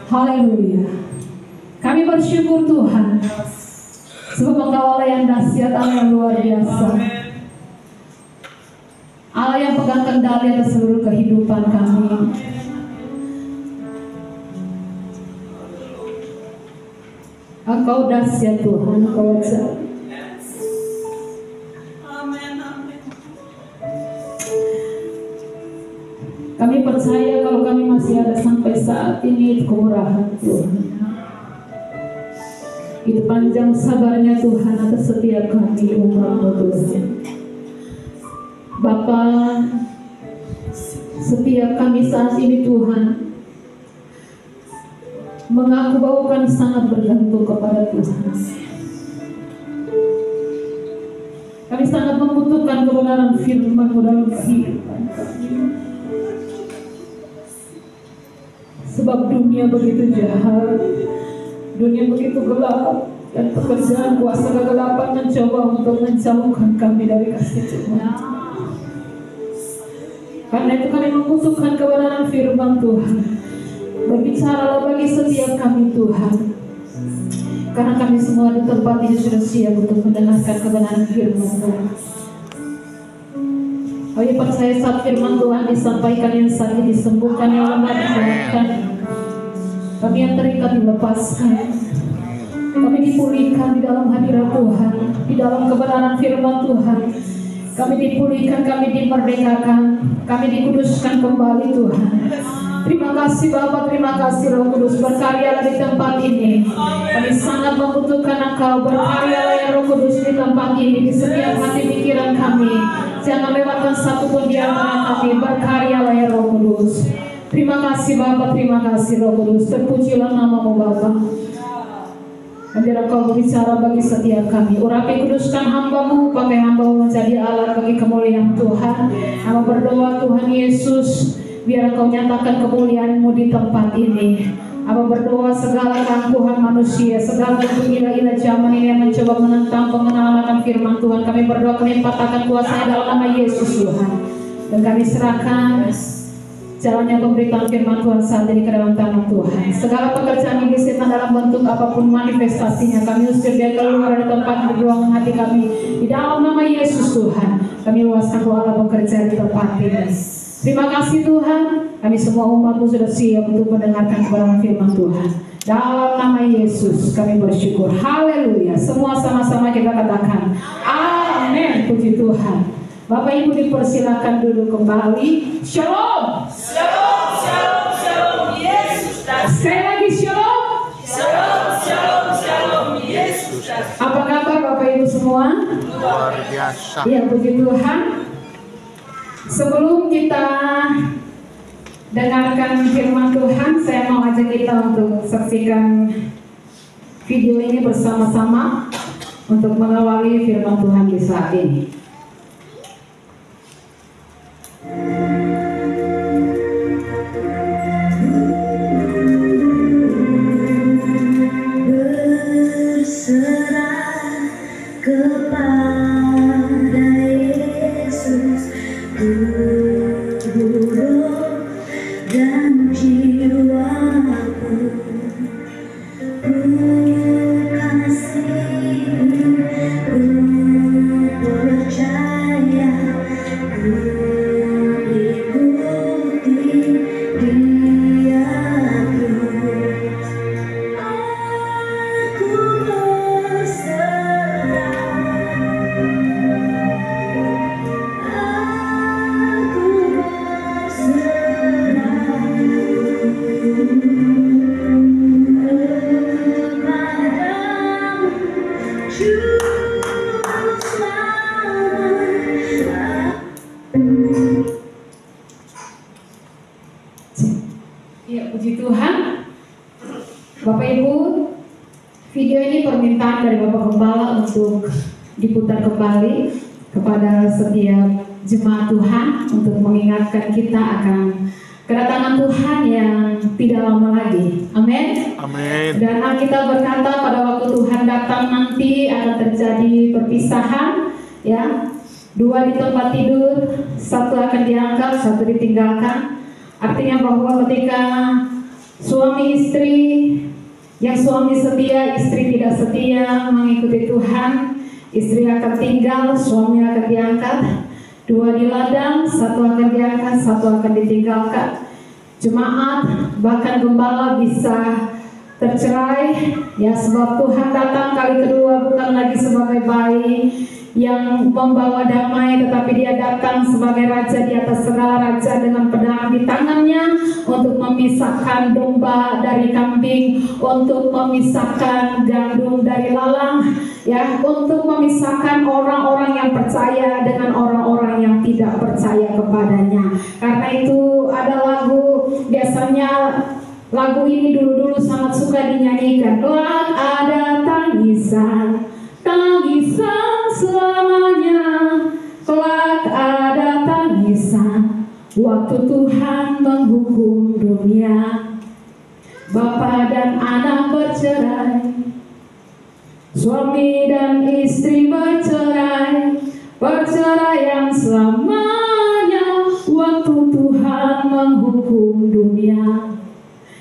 Haleluya. Kami bersyukur Tuhan, sebab Engkau Allah yang dahsyat, Allah yang luar biasa, Allah yang pegang kendali atas seluruh kehidupan kami. Engkau dahsyat Tuhan, Engkau ajaib. Kami percaya kalau kami masih ada sampai saat ini, itu kemurahan Tuhan, itu panjang sabarnya Tuhan atas setiap kami umat-Mu Tuhan. Bapa, setiap kami saat ini Tuhan mengaku bahwa kami sangat bergantung kepada Tuhan. Kami sangat membutuhkan kebenaran firman-Mu dalam kehidupan kami. Sebab dunia begitu jahat, dunia begitu gelap, dan pekerjaan kuasa kegelapan mencoba untuk menjauhkan kami dari kasih Tuhan. Karena itu kami membutuhkan kebenaran firman Tuhan. Berbicaralah bagi setiap kami Tuhan, karena kami semua di tempat ini sudah siap untuk mendengarkan kebenaran firman Tuhan. Kami percaya saat firman Tuhan disampaikan, yang sakit disembuhkan, yang lemah dikuatkan, kami yang terikat dilepaskan, kami dipulihkan di dalam hadirat Tuhan, di dalam kebenaran firman Tuhan. Kami dipulihkan, kami dimerdekakan, kami dikuduskan kembali Tuhan. Terima kasih Bapa, terima kasih Roh Kudus, berkaryalah di tempat ini. Kami sangat membutuhkan Engkau, berkaryalah ya Roh Kudus di tempat ini, di setiap hati pikiran kami. Jangan lewatkan satupun di antara kami, berkaryalah ya Roh Kudus. Terima kasih Bapa, terima kasih Roh Kudus, terpujilah nama-Mu Bapa. Biar Engkau berbicara bagi setiap kami. Urapi kuduskan hamba-Mu, pakai hamba-Mu menjadi alat bagi kemuliaan Tuhan. Hamba berdoa Tuhan Yesus, biar Engkau nyatakan kemuliaan-Mu di tempat ini. Hamba berdoa segala keangkuhan manusia, segala bentuk ilah-ilah zaman ini yang mencoba menentang pengenalan akan firman Tuhan, kami berdoa kami patahkan kuasa dalam nama Yesus Tuhan. Dan kami serahkan jalannya pemberitaan firman Tuhan saat ini ke dalam tangan Tuhan. Segala pekerjaan iblis setan dalam bentuk apapun manifestasinya, kami usir dia keluar dari tempat di ruangan hati kami. Di dalam nama Yesus Tuhan, kami luaskan roh Allah bekerja di tempat ini. Terima kasih Tuhan, kami semua umat-Mu sudah siap untuk mendengarkan kebenaran firman Tuhan. Dalam nama Yesus kami bersyukur. Haleluya. Semua sama-sama kita katakan amin. Puji Tuhan. Bapak Ibu dipersilakan duduk kembali. Shalom. Shalom, shalom, shalom. Yesus datang. Sekali lagi shalom. Shalom, shalom, shalom. Yesus datang. Apa kabar Bapak Ibu semua? Luar biasa. Ya, puji Tuhan. Sebelum kita dengarkan firman Tuhan, saya mau ajak kita untuk saksikan video ini bersama-sama untuk mengawali firman Tuhan di saat ini. Berserah kepada Yesus, tubuh, roh, dan jiwaku. Ku kasih, ku percaya, ku ikuti Dia terus. Aku berserah, aku berserah kepadamu, Juru Selamat. Ya, puji Tuhan. Bapak Ibu, video ini permintaan dari Bapak Gembala untuk diputar kembali kepada setiap jemaat Tuhan untuk mengingatkan kita akan kedatangan Tuhan yang tidak lama lagi. Amin. Amin. Dan Alkitab berkata pada waktu Tuhan datang nanti akan terjadi perpisahan, ya. Dua di tempat tidur, satu akan diangkat, satu ditinggalkan. Artinya bahwa ketika Suami istri, yang suami setia, istri tidak setia mengikuti Tuhan, istri akan tinggal, suami akan diangkat. Dua di ladang, satu akan diangkat, satu akan ditinggalkan. Jemaat, bahkan gembala bisa tercerai, ya, sebab Tuhan datang kali kedua bukan lagi sebagai bayi yang membawa damai, tetapi dia datang sebagai raja di atas segala raja dengan pedang di tangannya untuk memisahkan domba dari kambing, untuk memisahkan gandum dari lalang, ya, untuk memisahkan orang-orang yang percaya dengan orang-orang yang tidak percaya kepadanya. Karena itu ada lagu, biasanya lagu ini dulu-dulu sangat suka dinyanyikan. Kelak ada tangisan, tangisan selamanya. Kelak ada tangisan, waktu Tuhan menghukum dunia. Bapa dan anak bercerai, suami dan istri bercerai, perceraian selamanya. Waktu Tuhan menghukum dunia.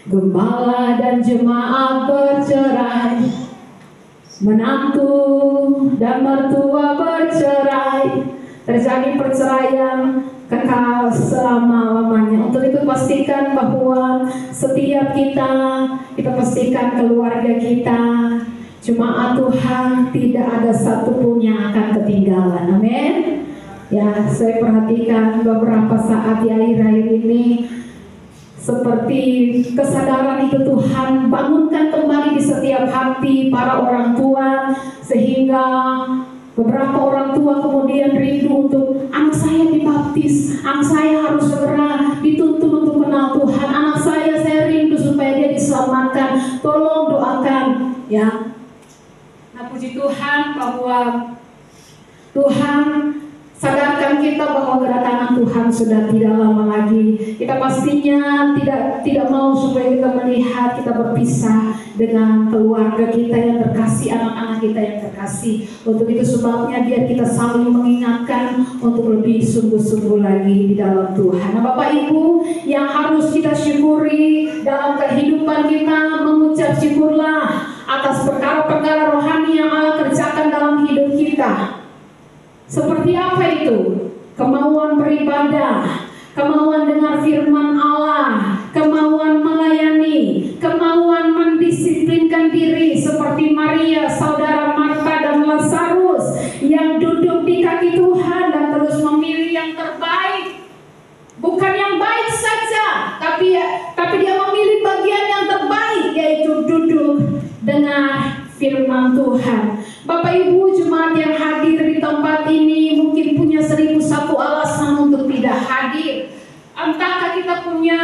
Gembala dan jemaat bercerai, menantu dan mertua bercerai, terjadi perceraian kekal selama-lamanya. Untuk itu pastikan bahwa setiap kita pastikan keluarga kita, jemaat Tuhan, tidak ada satupun yang akan ketinggalan. Amin. Ya, saya perhatikan beberapa saat di akhir-akhir ini, seperti kesadaran itu Tuhan bangunkan kembali di setiap hati para orang tua, sehingga beberapa orang tua kemudian rindu untuk anak saya dibaptis, anak saya harus segera dituntun untuk kenal Tuhan, anak saya rindu supaya dia diselamatkan, tolong doakan, ya. Nah, puji Tuhan bahwa Tuhan sadarkan kita bahwa kedatangan Tuhan sudah tidak lama lagi. Kita pastinya tidak mau supaya kita melihat kita berpisah dengan keluarga kita yang terkasih, anak-anak kita yang terkasih. Untuk itu sebabnya biar kita saling mengingatkan untuk lebih sungguh-sungguh lagi di dalam Tuhan. Nah, Bapak Ibu, yang harus kita syukuri dalam kehidupan kita, mengucap syukurlah atas perkara-perkara rohani yang Allah kerjakan dalam hidup kita. Seperti apa itu? Kemauan beribadah, kemauan dengar firman Allah, kemauan melayani, kemauan mendisiplinkan diri seperti Maria, saudara Marta dan Lazarus yang duduk di kaki Tuhan dan terus memilih yang terbaik. Bukan yang baik saja, tapi dia memilih bagian yang terbaik, yaitu duduk dengar firman Tuhan. Bapak Ibu jemaat yang hadir di tempat ini mungkin punya 1001 alasan untuk tidak hadir. Entahkah kita punya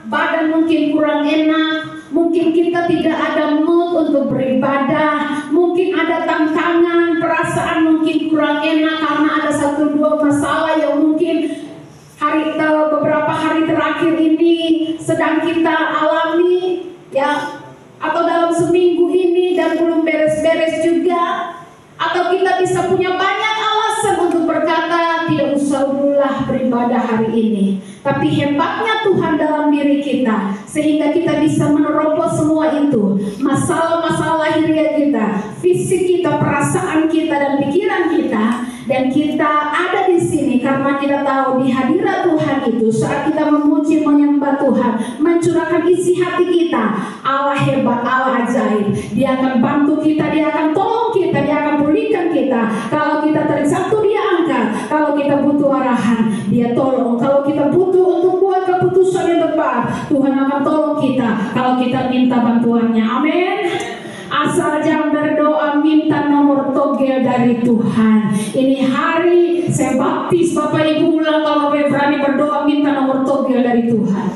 badan mungkin kurang enak, mungkin kita tidak ada mood untuk beribadah, mungkin ada tantangan, perasaan mungkin kurang enak karena ada 1-2 masalah yang mungkin beberapa hari terakhir ini sedang kita alami, ya, atau dalam seminggu ini dan belum beres-beres juga. Atau kita bisa punya banyak alasan untuk berkata tidak usah dululah beribadah hari ini. Tapi hebatnya Tuhan dalam diri kita, sehingga kita bisa menerobos semua itu, masalah-masalah lahiriah kita, fisik kita, perasaan kita dan pikiran kita. Dan kita ada di sini karena kita tahu di hadirat Tuhan itu, saat kita memuji menyembah Tuhan, mencurahkan isi hati kita, Allah hebat, Allah ajaib. Dia akan bantu kita, dia akan tolong kita, dia akan pulihkan kita. Kalau kita terjatuh dia angkat, kalau kita butuh arahan dia tolong, kalau kita butuh untuk buat keputusan yang tepat, Tuhan akan tolong kita kalau kita minta bantuannya. Amin. Asal jangan berdoa minta nomor togel dari Tuhan. Ini hari saya baptis Bapak Ibu ulang, kalau berani berdoa minta nomor togel dari Tuhan.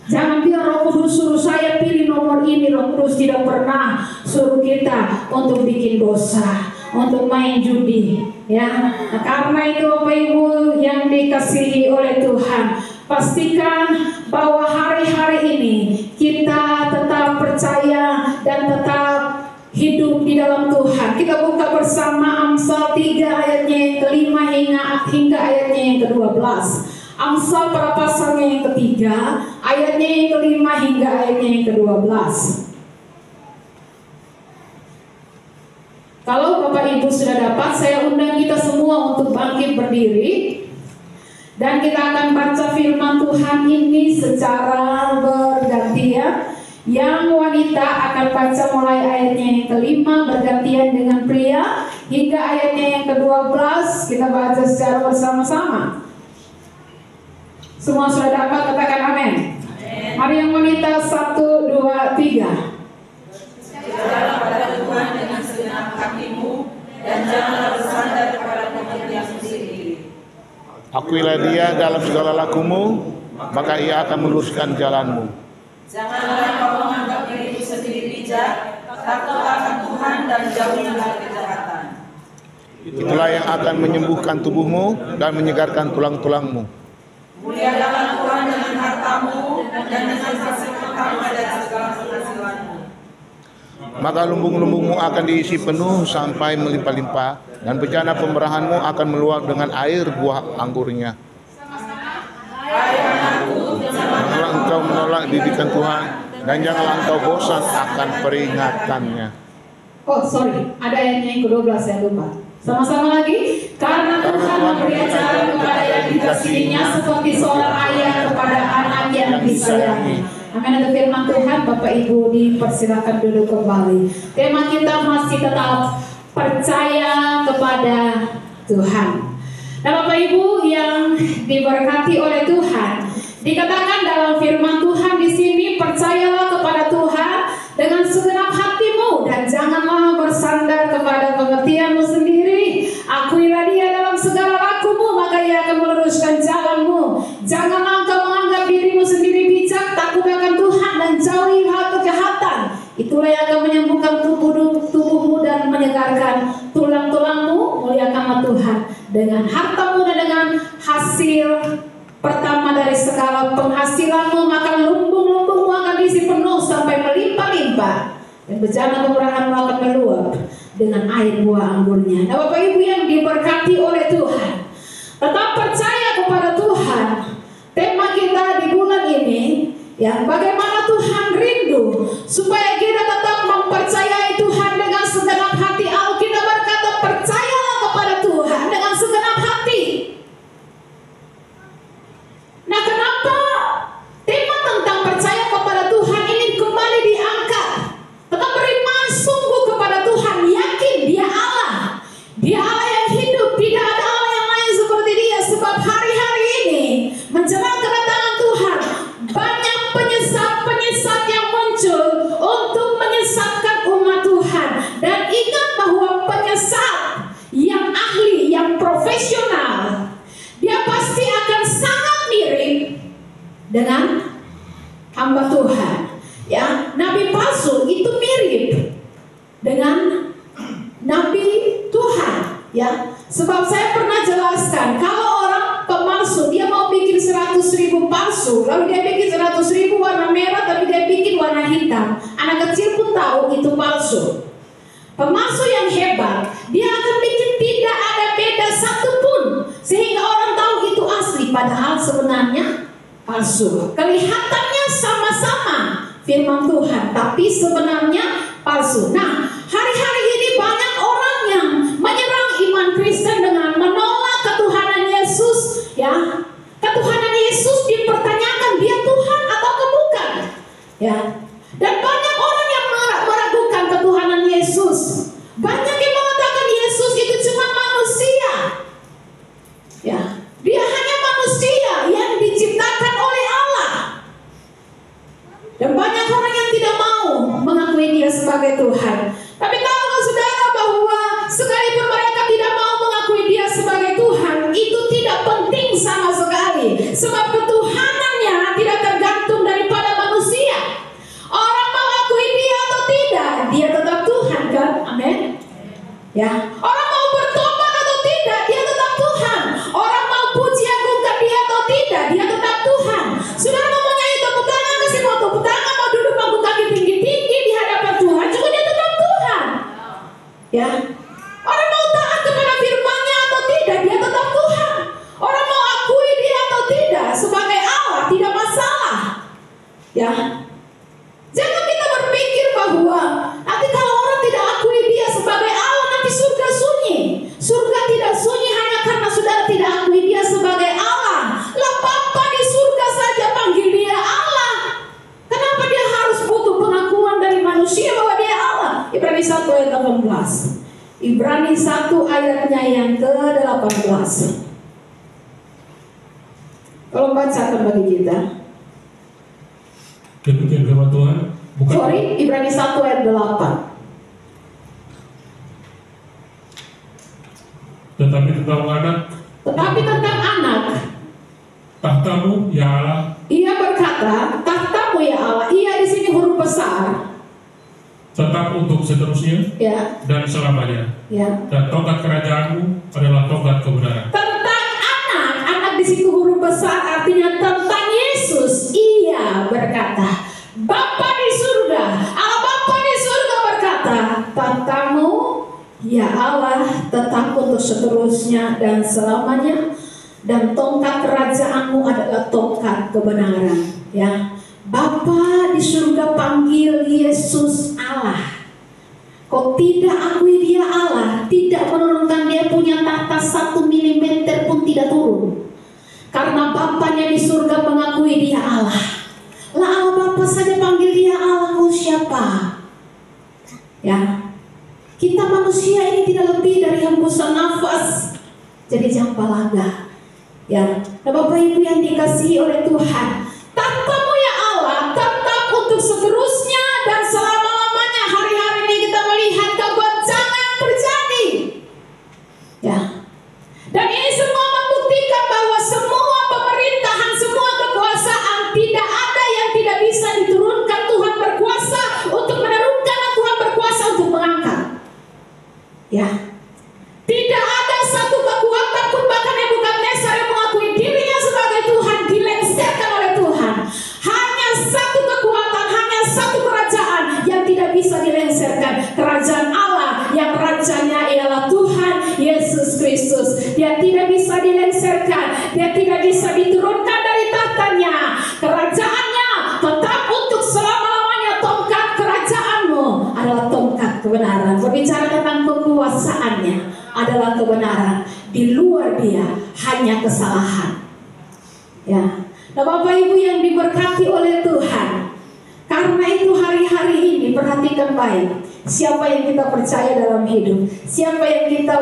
Jangan biar Roh Kudus suruh saya pilih nomor ini. Roh Kudus tidak pernah suruh kita untuk bikin dosa, untuk main judi, ya. Nah, karena itu Bapak Ibu yang dikasihi oleh Tuhan, pastikan bahwa hari-hari ini kita tetap percaya dan tetap hidup di dalam Tuhan. Kita buka bersama Amsal 3 ayatnya yang ke-5 hingga ayatnya yang ke-12. Amsal pada pasalnya yang ketiga, ayatnya yang kelima hingga ayatnya yang ke-12. Kalau Bapak Ibu sudah dapat, saya undang kita semua untuk bangkit berdiri. Dan kita akan baca firman Tuhan ini secara bergantian. Yang wanita akan baca mulai ayatnya yang kelima bergantian dengan pria hingga ayatnya yang ke-12. Kita baca secara bersama-sama. Semua sudah dapat, katakan amin. Mari yang wanita 1, 2, 3. Berjalan pada Tuhan dengan segenap hatimu dan janganlah bersandar kepada pengertianmu sendiri. Akuilah dia dalam segala lakumu, maka ia akan meluruskan jalanmu. Janganlah kau menganggap dirimu sendiri bijak, takutlah akan Tuhan dan jauhilah kejahatan. Itulah yang akan menyembuhkan tubuhmu dan menyegarkan tulang-tulangmu. Muliakanlah Tuhan dengan hartamu dan dengan hasil pertama dari segala penghasilanmu. Maka lumbung-lumbungmu akan diisi penuh sampai melimpah-limpah, dan bejana pemerahanmu akan meluap dengan air buah anggurnya. Janganlah engkau menolak didikan Tuhan, dan janganlah engkau bosan akan peringatannya. Oh sorry, ada ayatnya yang ke-12 saya lupa. Sama-sama lagi. Karena Tuhan memberi ajaran kepada yang dikasihinya seperti seorang ayah kepada anak yang disayangi. Amin. Ada firman Tuhan. Bapak Ibu dipersilakan duduk kembali. Tema kita masih tetap percaya kepada Tuhan. Nah Bapak Ibu yang diberkati oleh Tuhan, dikatakan dalam firman Tuhan di sini, percayalah kepada Tuhan dengan segenap hatimu dan janganlah bersandar kepada pengertianmu sendiri. Akuilah dia dalam segala lakumu, maka ia akan meluruskan jalanmu. Janganlah engkau menganggap dirimu sendiri bijak, takut akan Tuhan dan jauhi hal kejahatan. Itulah yang akan menyembuhkan tubuhmu dan menyegarkan tulang-tulangmu. Muliakanlah Tuhan dengan hartamu dan dengan hasil pertama dari segala penghasilanmu, maka lumbung-lumbungmu akan diisi penuh sampai melimpah-limpah, dan bejana pemerahanmu akan meluap dengan air buah anggurnya. Nah Bapak Ibu yang diberkati oleh Tuhan, tetap percaya kepada Tuhan. Tema kita di bulan ini, ya, bagaimana Tuhan rindu supaya kita tetap mempercayai Tuhan dengan segenap hati. Alkitab berkata, percayalah kepada Tuhan dengan segenap hati. Nah kenapa tema tentang percaya kepada Tuhan ini kembali diangkat? Tetap beriman sungguh kepada Tuhan, yakin dia Allah. Dia Allah yang hidup, tidak ada Allah yang lain seperti dia. Sebab hari-hari ini menjelang kedatangan Tuhan, banyak penyesat-penyesat yang muncul untuk menyesatkan umat Tuhan. Dan ingat bahwa penyesat yang ahli, yang profesional, dia pasti akan sangat mirip dengan hamba Tuhan. Ya, nabi palsu itu mirip dengan nabi Tuhan. Ya, sebab saya pernah jelaskan, kalau orang pemalsu dia mau bikin 100.000 palsu, lalu dia bikin 100.000 warna merah, tapi dia bikin warna hitam. Anak kecil pun tahu itu palsu. Pemalsu yang hebat, dia akan bikin tidak ada beda satupun, sehingga orang tahu itu asli, padahal sebenarnya palsu. Kelihatannya sama-sama firman Tuhan, tapi sebenarnya palsu. Nah, hari-hari ini banyak orang yang menyerang iman Kristen dengan menolak ketuhanan Yesus. Ya, ketuhanan Yesus dipertanyakan, dia Tuhan atau bukan? Ya, dan banyak orang yang meragukan ketuhanan Yesus. Banyak yang mengatakan Yesus itu cuma manusia. Ya, dia hanya manusia yang diciptakan oleh Allah. Dan banyak orang yang tidak mau mengakui dia sebagai Tuhan. Tapi tahukah saudara bahwa sekalipun mereka tidak mau mengakui dia sebagai Tuhan, itu tidak penting sama sekali. Sebab ketuhanannya tidak tergantung daripada manusia. Orang mengakui dia atau tidak, dia tetap Tuhan kan? Amin. Ya, orang mau bertobat atau tidak, dia tetap Tuhan. Orang mau puji agungkan dia atau tidak, dia tetap Tuhan. Saudara mau nyanyi tepuk tangan, kasih mau tepuk tangan, mau duduk bangku kaki tinggi-tinggi di hadapan Tuhan, juga dia tetap Tuhan. Ya, orang mau taat kepada firman-Nya atau tidak, dia tetap Tuhan. Orang mau akui dia atau tidak, Ibrani 1 ayat 18. Ibrani 1 ayatnya yang ke-18. Tolong bacakan bagi kita. Demikian firman Tuhan. Ibrani 1 ayat 8. Tetapi tentang anak, tahtamu ya Allah. Ia berkata, tahtamu ya Allah. Ia di sini huruf besar. Tetap untuk seterusnya Ya. dan selamanya. Ya. Dan tongkat kerajaanmu adalah tongkat kebenaran. Tentang anak di situ huruf besar artinya tentang Yesus. Ia berkata, Bapa di surga, Allah Bapa di surga berkata, tahtamu ya Allah tetap untuk seterusnya dan selamanya, dan tongkat kerajaanmu adalah tongkat kebenaran. Ya, Bapa di surga panggil Yesus Allah. Kau tidak akui dia Allah, tidak menurunkan dia punya tahta 1 milimeter pun tidak turun. Karena Bapanya di surga mengakui dia Allah. Lah Allah Bapa saja panggil dia Allah, kau siapa? Ya, kita manusia ini tidak lebih dari hembusan nafas. Jadi jangan balaga. Ya, nah Bapak Ibu yang dikasihi oleh Tuhan, tahtamu ya Allah tetap untuk seterusnya dan selama-lamanya. Hari-hari ini kita melihat kegoncangan terjadi. Ya, dan ini semua membuktikan bahwa semua pemerintahan, semua kekuasaan, tidak ada yang tidak bisa diturunkan. Tuhan berkuasa untuk menurunkan dan Tuhan berkuasa untuk mengangkat. Ya, tidak ada satu kekuatan pun, bahkan Nebukadnezar yang mengakui dirinya sebagai Tuhan dilengsarkan oleh Tuhan. Hanya satu kekuatan, hanya satu kerajaan yang tidak bisa dilengsarkan, kerajaan Allah yang rajanya ialah Tuhan Yesus Kristus. Dia tidak bisa dilengsarkan, dia tidak bisa diturunkan dari tahtanya. Kerajaannya tetap untuk selama-lamanya. Tongkat kerajaanmu adalah tongkat kebenaran. Berbicara tentang kekuasaannya adalah kebenaran. Di luar dia hanya kesalahan. Ya. Nah Bapak Ibu yang diberkati oleh Tuhan, karena itu hari-hari ini perhatikan baik. Siapa yang kita percaya dalam hidup, siapa yang kita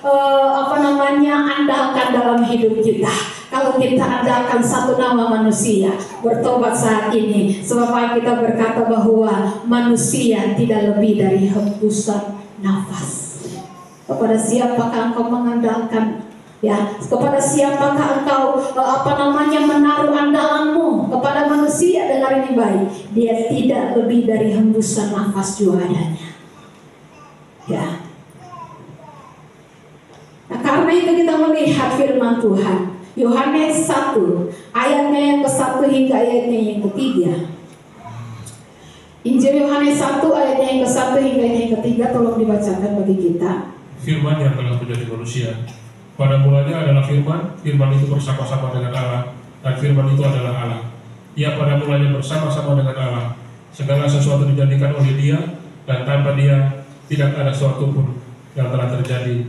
andalkan dalam hidup kita. Kalau kita andalkan satu nama manusia, bertobat saat ini. Sebab kita berkata bahwa manusia tidak lebih dari hembusan nafas. Kepada siapakah engkau mengandalkan? Ya, kepada siapakah engkau menaruh andalanmu? Kepada manusia, dengar ini baik, dia tidak lebih dari hembusan nafas jua adanya. Ya. Nah, karena itu kita melihat firman Tuhan Yohanes 1 ayatnya yang ke-1 hingga ayatnya yang ke-3. Injil Yohanes 1 ayatnya yang ke-1 hingga yang ke-3, tolong dibacakan bagi kita. Firman yang telah menjadi manusia. Pada mulanya adalah firman, firman itu bersama-sama dengan Allah, dan firman itu adalah Allah. Ia pada mulanya bersama-sama dengan Allah. Segala sesuatu dijadikan oleh dia, dan tanpa dia tidak ada sesuatu pun yang telah terjadi,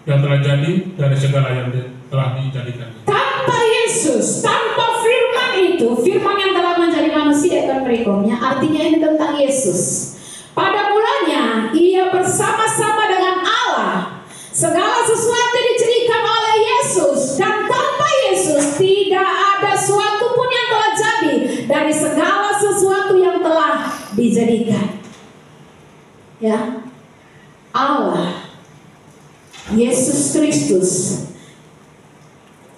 yang telah jadi dari segala yang telah dijadikan. Tanpa Yesus, tanpa firman itu, firman yang telah menjadi manusia kan berikutnya, artinya ini tentang Yesus. Pada mulanya ia bersama-sama dengan Allah. Segala sesuatu dijadikan oleh Yesus, dan tanpa Yesus tidak ada sesuatu pun yang telah jadi dari segala sesuatu yang telah dijadikan. Ya, Allah, Yesus Kristus,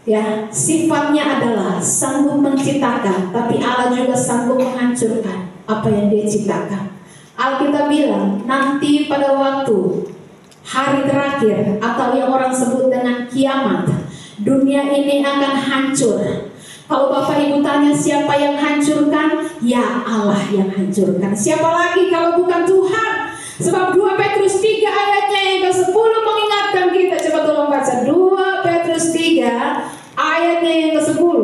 ya, sifatnya adalah sanggup menciptakan, tapi Allah juga sanggup menghancurkan apa yang Dia ciptakan. Alkitab bilang nanti pada waktu hari terakhir atau yang orang sebut dengan kiamat, dunia ini akan hancur. Kalau Bapak Ibu tanya siapa yang hancurkan, ya Allah yang hancurkan. Siapa lagi kalau bukan Tuhan? Sebab 2 Petrus 3 ayatnya yang ke-10 mengingatkan kita. Coba tolong baca 2 Petrus 3 ayatnya yang ke-10.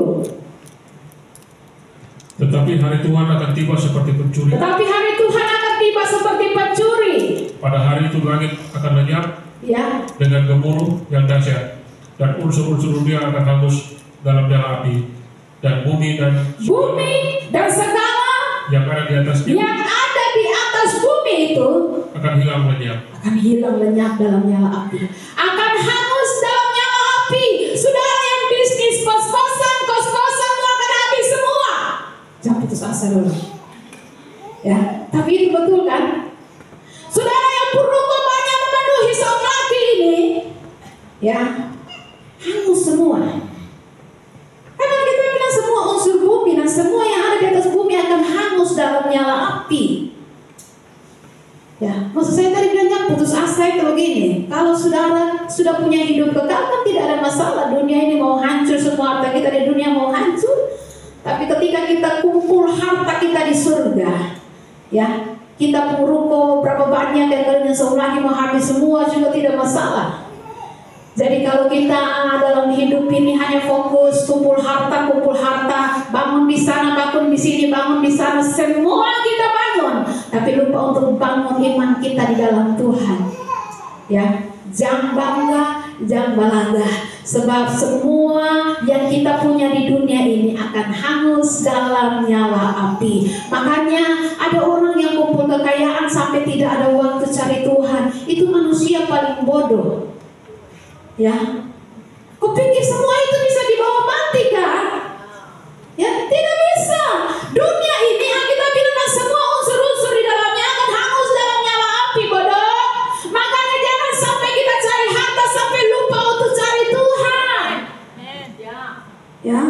Tetapi hari Tuhan akan tiba seperti pencuri. Tetapi hari Tuhan akan tiba seperti pencuri. Pada hari itu langit akan lenyap, Ya, dengan gemuruh yang dahsyat, dan unsur-unsur dunia akan hangus dalam nyala api, dan bumi dan bumi dan segala yang ada di atas bumi yang ada di atas bumi itu akan hilang lenyap. akan hilang lenyap dalam nyala api, akan hangus dalam nyala api. Saudara yang bisnis kos-kosan itu akan habis semua. Jangan putus asa dulu. Ya, tapi itu betul kan? Saudara yang perlu banyak memenuhi seorang ini, ya, hangus semua. Karena kita bilang semua unsur bumi dan semua yang ada di atas bumi akan hangus dalam nyala api. Ya, maksud saya tadi bilang jangan putus asa itu begini. Kalau saudara sudah punya hidup kekal kan tidak ada masalah. Dunia ini mau hancur, semua harta kita di dunia mau hancur. Tapi ketika kita kumpul harta kita di surga, ya, kita ruko berapa banyak dan kalian lagi mau habis semua juga tidak masalah. Jadi kalau kita dalam hidup ini hanya fokus kumpul harta, bangun di sana, bangun di sini, bangun di sana, semua kita bangun, tapi lupa untuk bangun iman kita di dalam Tuhan. Ya, jangan bangga, jangan bangga, sebab semua yang kita punya di dunia ini akan hangus dalam nyala api. Makanya ada orang yang kumpul kekayaan sampai tidak ada waktu cari Tuhan. Itu manusia paling bodoh. Ya, kupikir semua itu bisa dibawa mati kan? Ya, tidak bisa. Dunia ini kita bilang semua unsur-unsur di dalamnya akan hangus dalam nyala api, bodoh. Makanya jangan sampai kita cari harta sampai lupa untuk cari Tuhan. Ya.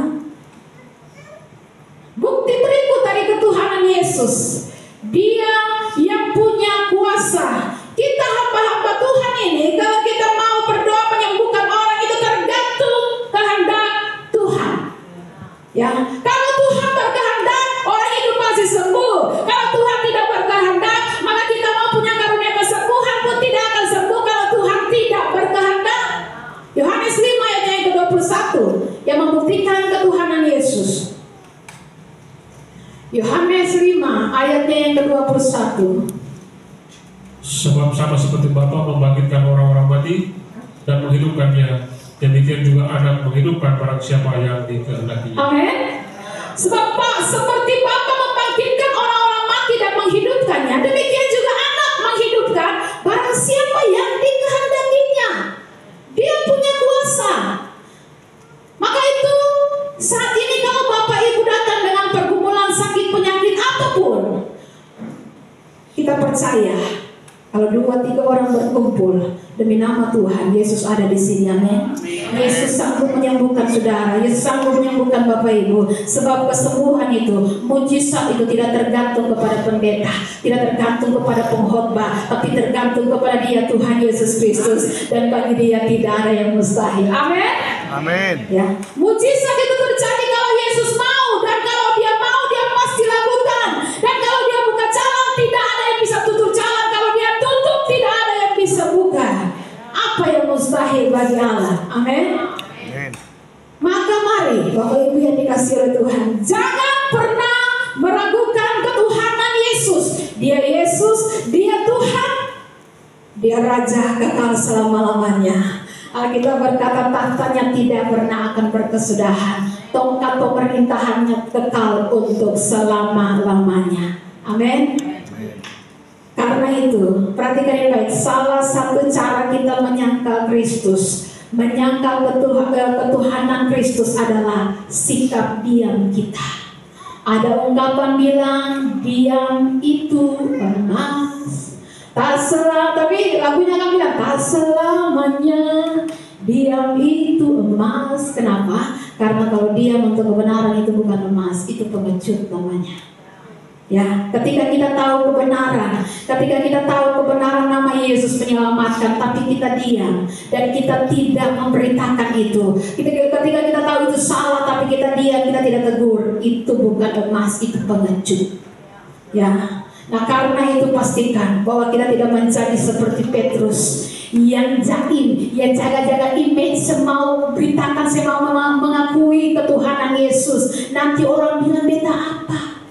Bukti berikut dari ketuhanan Yesus. Dia yang punya kuasa. Kita hamba-hamba Tuhan ini, kalau kita mau berdoa menyembuhkan orang itu tergantung kehendak Tuhan. Ya, kalau Tuhan berkehendak, orang itu pasti sembuh. Kalau Tuhan tidak berkehendak, maka kita mau punya karunia kesembuhan pun tidak akan sembuh kalau Tuhan tidak berkehendak. Yohanes 5 ayatnya yang ke-21 yang membuktikan ketuhanan Yesus. Yohanes 5 ayatnya yang ke-21. Sebab sama seperti Bapa membangkitkan orang-orang mati dan menghidupkannya, demikian juga Anak menghidupkan barang siapa yang dikehendakinya. Amin. Sebab seperti Bapa membangkitkan orang-orang mati dan menghidupkannya, demikian juga Anak menghidupkan barang siapa yang dikehendakinya. Dia punya kuasa. Maka itu saat ini kalau Bapak Ibu datang dengan pergumulan sakit penyakit apapun, kita percaya kalau 2-3 orang berkumpul demi nama Tuhan, Yesus ada di sini. Amin. Yesus sanggup menyembuhkan saudara, Yesus sanggup menyembuhkan Bapak Ibu. Sebab kesembuhan itu, mujizat itu tidak tergantung kepada pendeta, tidak tergantung kepada pengkhotbah, tapi tergantung kepada Dia, Tuhan Yesus Kristus. Dan bagi Dia tidak ada yang mustahil. Amin. Amin. Ya, mujizat itu terjadi kalau Yesus mau, dan kalau Dia mau, Dia pasti lakukan. Dan kalau Dia buka jalan, tidak ada yang bisa tutup jalan. Kalau Dia tutup, tidak ada yang bisa buka. Apa yang mustahil bagi Allah? Amin. Amin. Maka mari Bapak Ibu yang dikasihi oleh Tuhan, jangan pernah meragukan ketuhanan Yesus. Dia Yesus, Dia Tuhan, Dia Raja kekal selama-lamanya. Alkitab berkata tahtanya tidak pernah akan berkesudahan, tongkat pemerintahannya kekal untuk selama-lamanya. Amin. Karena itu, perhatikan yang baik, salah satu cara kita menyangkal Kristus, menyangkal ketuhanan Kristus adalah sikap diam kita. Ada ungkapan bilang, diam itu emas. Tak tapi lagunya kan bilang, tak selamanya diam itu emas. Kenapa? Karena kalau diam untuk kebenaran itu bukan emas, itu pengecut namanya. Ya, ketika kita tahu kebenaran, nama Yesus menyelamatkan, tapi kita diam dan kita tidak memberitakan itu. Ketika kita tahu itu salah, tapi kita diam, kita tidak tegur, itu bukan emas, itu pengecut. Ya, nah karena itu pastikan bahwa kita tidak menjadi seperti Petrus yang jaim, yang jaga-jaga image, semau beritakan, semau mengakui ketuhanan Yesus. Nanti orang bilang beta apa?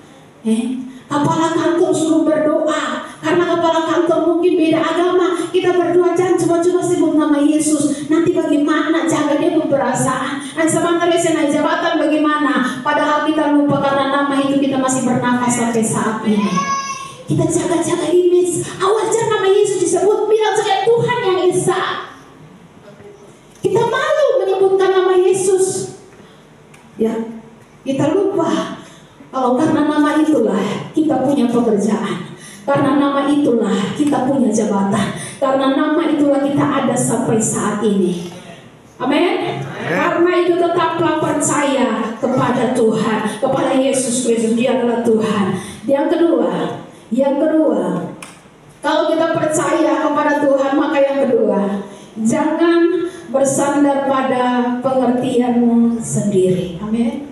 Kepala kantor suruh berdoa, karena kepala kantor mungkin beda agama, kita berdoa jangan cuma-cuma sebut nama Yesus. Nanti bagaimana jaga dia perasaan? Dan sementara naik jabatan bagaimana? Padahal kita lupa karena nama itu kita masih bernafas sampai saat ini. Kita jaga-jaga image. Wajar nama Yesus disebut, bilang saja Tuhan yang Esa. Kita malu menyebutkan nama Yesus. Ya, kita lupa kalau karena nama itulah kita punya pekerjaan. Karena nama itulah kita punya jabatan. Karena nama itulah kita ada sampai saat ini. Amin. Karena itu tetaplah percaya kepada Tuhan, kepada Yesus Kristus. Dia adalah Tuhan. Yang kedua, kalau kita percaya kepada Tuhan, maka yang kedua, jangan bersandar pada pengertianmu sendiri. Amin.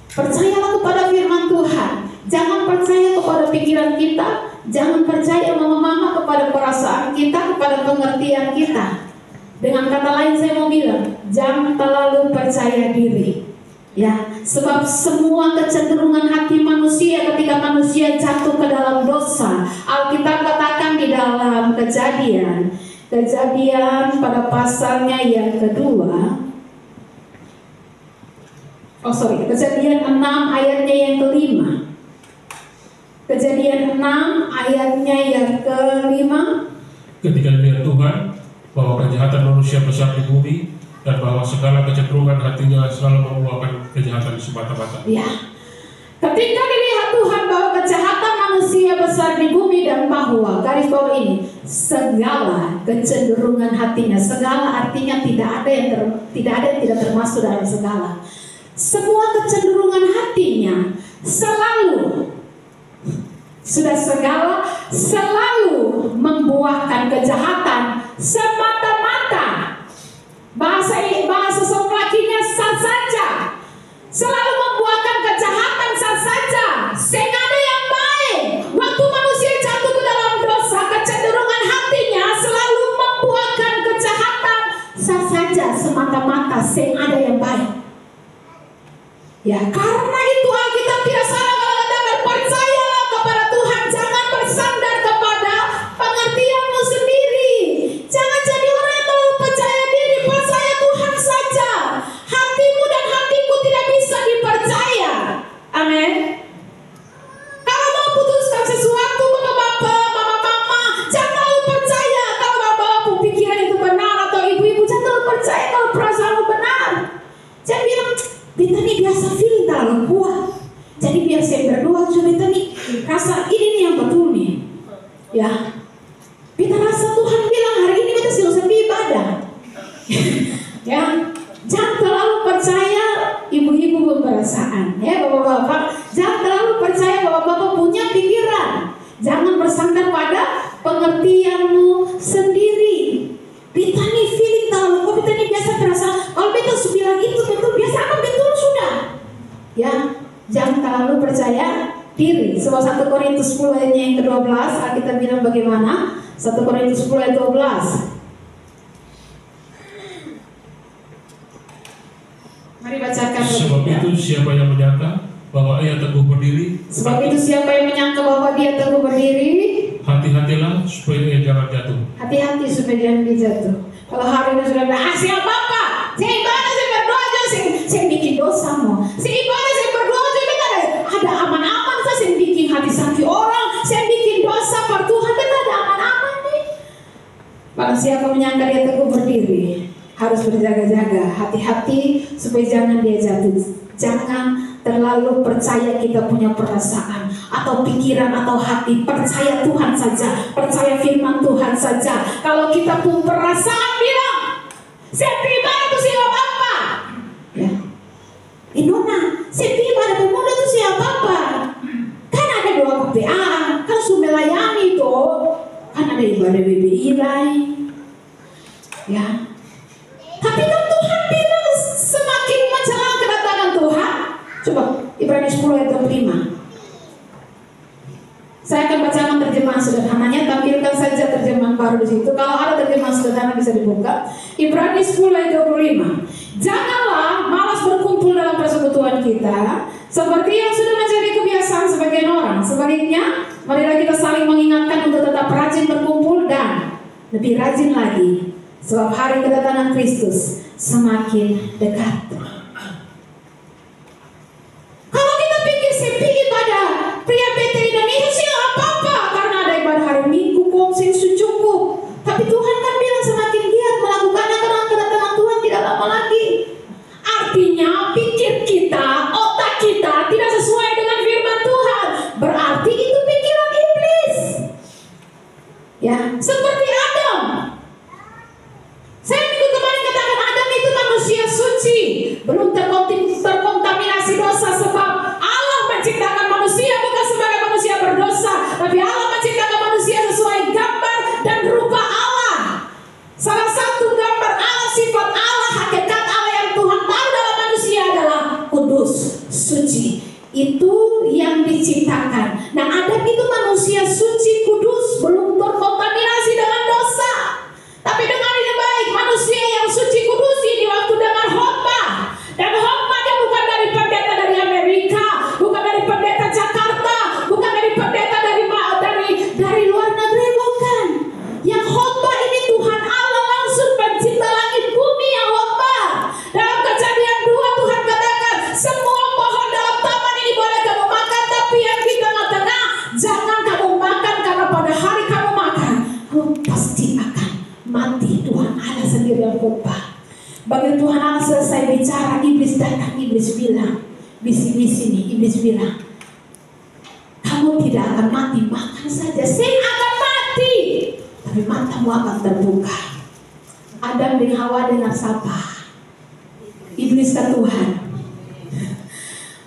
Percayalah kepada firman Tuhan. Jangan percaya kepada pikiran kita. Jangan percaya mama-mama kepada perasaan kita, kepada pengertian kita. Dengan kata lain saya mau bilang, jangan terlalu percaya diri. Ya, sebab semua kecenderungan hati manusia ketika manusia jatuh ke dalam dosa, Alkitab katakan di dalam Kejadian pada pasalnya yang kedua. Kejadian 6 ayatnya yang kelima. Kejadian 6 ayatnya yang kelima. Ketika dilihat Tuhan bahwa kejahatan manusia besar di bumi dan bahwa segala kecenderungan hatinya selalu membuahkan kejahatan semata-mata. Ya. Ketika dilihat Tuhan bahwa kejahatan manusia besar di bumi dan bahwa, garis bawah ini, segala kecenderungan hatinya, segala artinya tidak ada yang tidak termasuk dalam segala. Semua kecenderungan hatinya selalu membuahkan kejahatan semata-mata. Bahasa Soklakinya sah saja, selalu membuahkan kejahatan sah saja, sehingga ada yang baik. Waktu manusia jatuh ke dalam dosa, kecenderungan hatinya selalu membuahkan kejahatan sah saja, semata-mata, sehingga ada yang baik. Ya, karena itu Alkitab tidak salah kalau katakan percayalah kepada Tuhan, jangan bersandar kepada pengertianmu sendiri. Jangan jadi orang yang terlalu percaya diri, percaya Tuhan saja. Hatimu dan hatiku tidak bisa dipercaya. Amin. Kalau mau putuskan sesuatu, bapak-bapak, mama-mama, jangan terlalu percaya kalau bapak-bapak pikiran itu benar, atau ibu-ibu jangan terlalu percaya kalau perasaanmu benar. Jangan bilang, Beta nih biasa feeling terlalu kuat. Jadi biar saya berdoa, Beta nih rasa ini nih yang betul nih. Ya, Beta rasa Tuhan bilang hari ini Beta selesai ibadah. Ya, jangan terlalu percaya ibu-ibu berperasaan. Ya, bapak-bapak, jangan terlalu percaya bapak-bapak punya pikiran. Jangan bersandar pada pengertianmu sendiri. Beta nih feeling terlalu kuat, Beta nih biasa terasa. Kalau Beta bilang itu betul, biasa akan betul sudah. Ya, jangan terlalu percaya diri. Sebab 1 Korintus 10 ayatnya yang ke-12, kita bilang bagaimana? 1 Korintus 10 ayat 12. Mari bacakan. Sebab itu siapa yang menyangka bahwa ia teguh berdiri, hati-hatilah supaya ia jangan jatuh. Hati-hati supaya jangan dijatuh. Kalau hari ini sudah bilang, siapa apa? Saya ibadah, saya berdoa aja, saya bikin dosa mau. Saya ibadah, saya berdoa aja, ada aman-aman, saya bikin hati sakit orang, saya bikin dosa per Tuhan, ada aman-aman nih. Barang siapa menyangka dia teguh berdiri, harus berjaga-jaga, hati-hati supaya jangan dia jatuh. Jangan terlalu percaya kita punya perasaan atau pikiran atau hati. Percaya Tuhan saja, percaya firman Tuhan saja. Kalau kita pun perasaan bilang, saya ibadah itu siapa apa? Ya, Inona, saya ibadah pemuda itu siapa apa? Kan ada doa KPA, kan sumelayani itu, kan ada ibadah BBI lain. Ya, tapi kan Tuhan bilang semakin menjelang kedatangan Tuhan. Coba Ibrani 10 ayat 5. Saya akan bacakan terjemahan sederhananya, tampilkan saja terjemahan baru di situ. Kalau ada terjemahan sederhana bisa dibuka. Ibrani 10 ayat 25. Janganlah malas berkumpul dalam persekutuan kita, seperti yang sudah menjadi kebiasaan sebagian orang. Sebaliknya, marilah kita saling mengingatkan untuk tetap rajin berkumpul dan lebih rajin lagi, sebab hari kedatangan Kristus semakin dekat. Kalau kita pikir sepi ibadah pria Ya, seperti Adam. Saya minggu kemarin katakan Adam itu manusia suci, belum terkontaminasi dosa, sebab Allah menciptakan manusia bukan sebagai manusia berdosa, tapi Allah menciptakan manusia sesuai gambar dan rupa Allah. Salah satu gambar Allah, sifat Allah, hakikat Allah yang Tuhan tahu dalam manusia adalah kudus, suci. Itu yang diciptakan. Nah, Adam itu manusia suci, kudus, belum terkontaminasi dengan dosa. Tapi dengan ini baik, manusia yang suci kudus ini waktu dengan khotbah. Dan khotbahnya bukan dari pendeta dari Amerika, bukan dari pendeta Jakarta, bukan dari pendeta dari luar negeri, bukan. Yang khotbah ini Tuhan Allah langsung, pencipta langit bumi yang khotbah. Dalam Kejadian 2 Tuhan katakan, semua pohon dalam taman ini boleh kamu makan, tapi yang di tengah-tengah jangan kamu makan, karena pada hari kamu makan, kamu pasti akan mati. Tuhan Allah sendiri yang khotbah. Begitu Tuhan Allah selesai bicara, iblis datang. Iblis bilang, bisi-bisi nih, iblis bilang, kamu tidak akan mati, makan saja, sing akan mati, tapi matamu akan terbuka. Adam dan Hawa dengan siapa? Iblis ke Tuhan.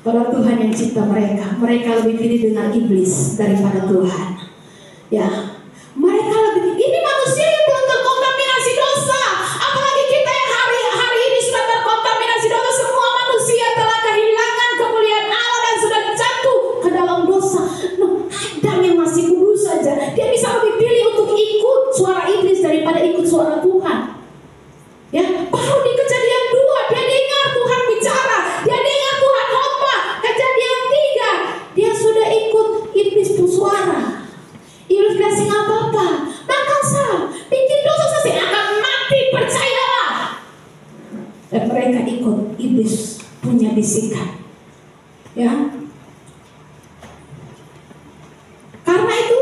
Pada Tuhan yang cipta mereka, mereka lebih pilih dengan iblis daripada Tuhan. Ya, mereka lebih, ini manusia yang belum terkontaminasi dosa. Apalagi kita yang hari ini sudah terkontaminasi dosa. Semua manusia telah kehilangan kemuliaan Allah dan sudah jatuh ke dalam dosa. Nah, Adam yang masih kudus saja, dia bisa lebih pilih untuk ikut suara iblis daripada ikut suara Tuhan. Ya, baru di Kejadian 2 dia dengar Tuhan bicara, dia dengar Tuhan khotbah. Kejadian 3 dia sudah ikut iblis bersuara. Iblis kasih apa-apa, makan sah, bikin dosa selesai, akan mati, percayalah. Dan mereka ikut iblis punya bisikan. Ya, karena itu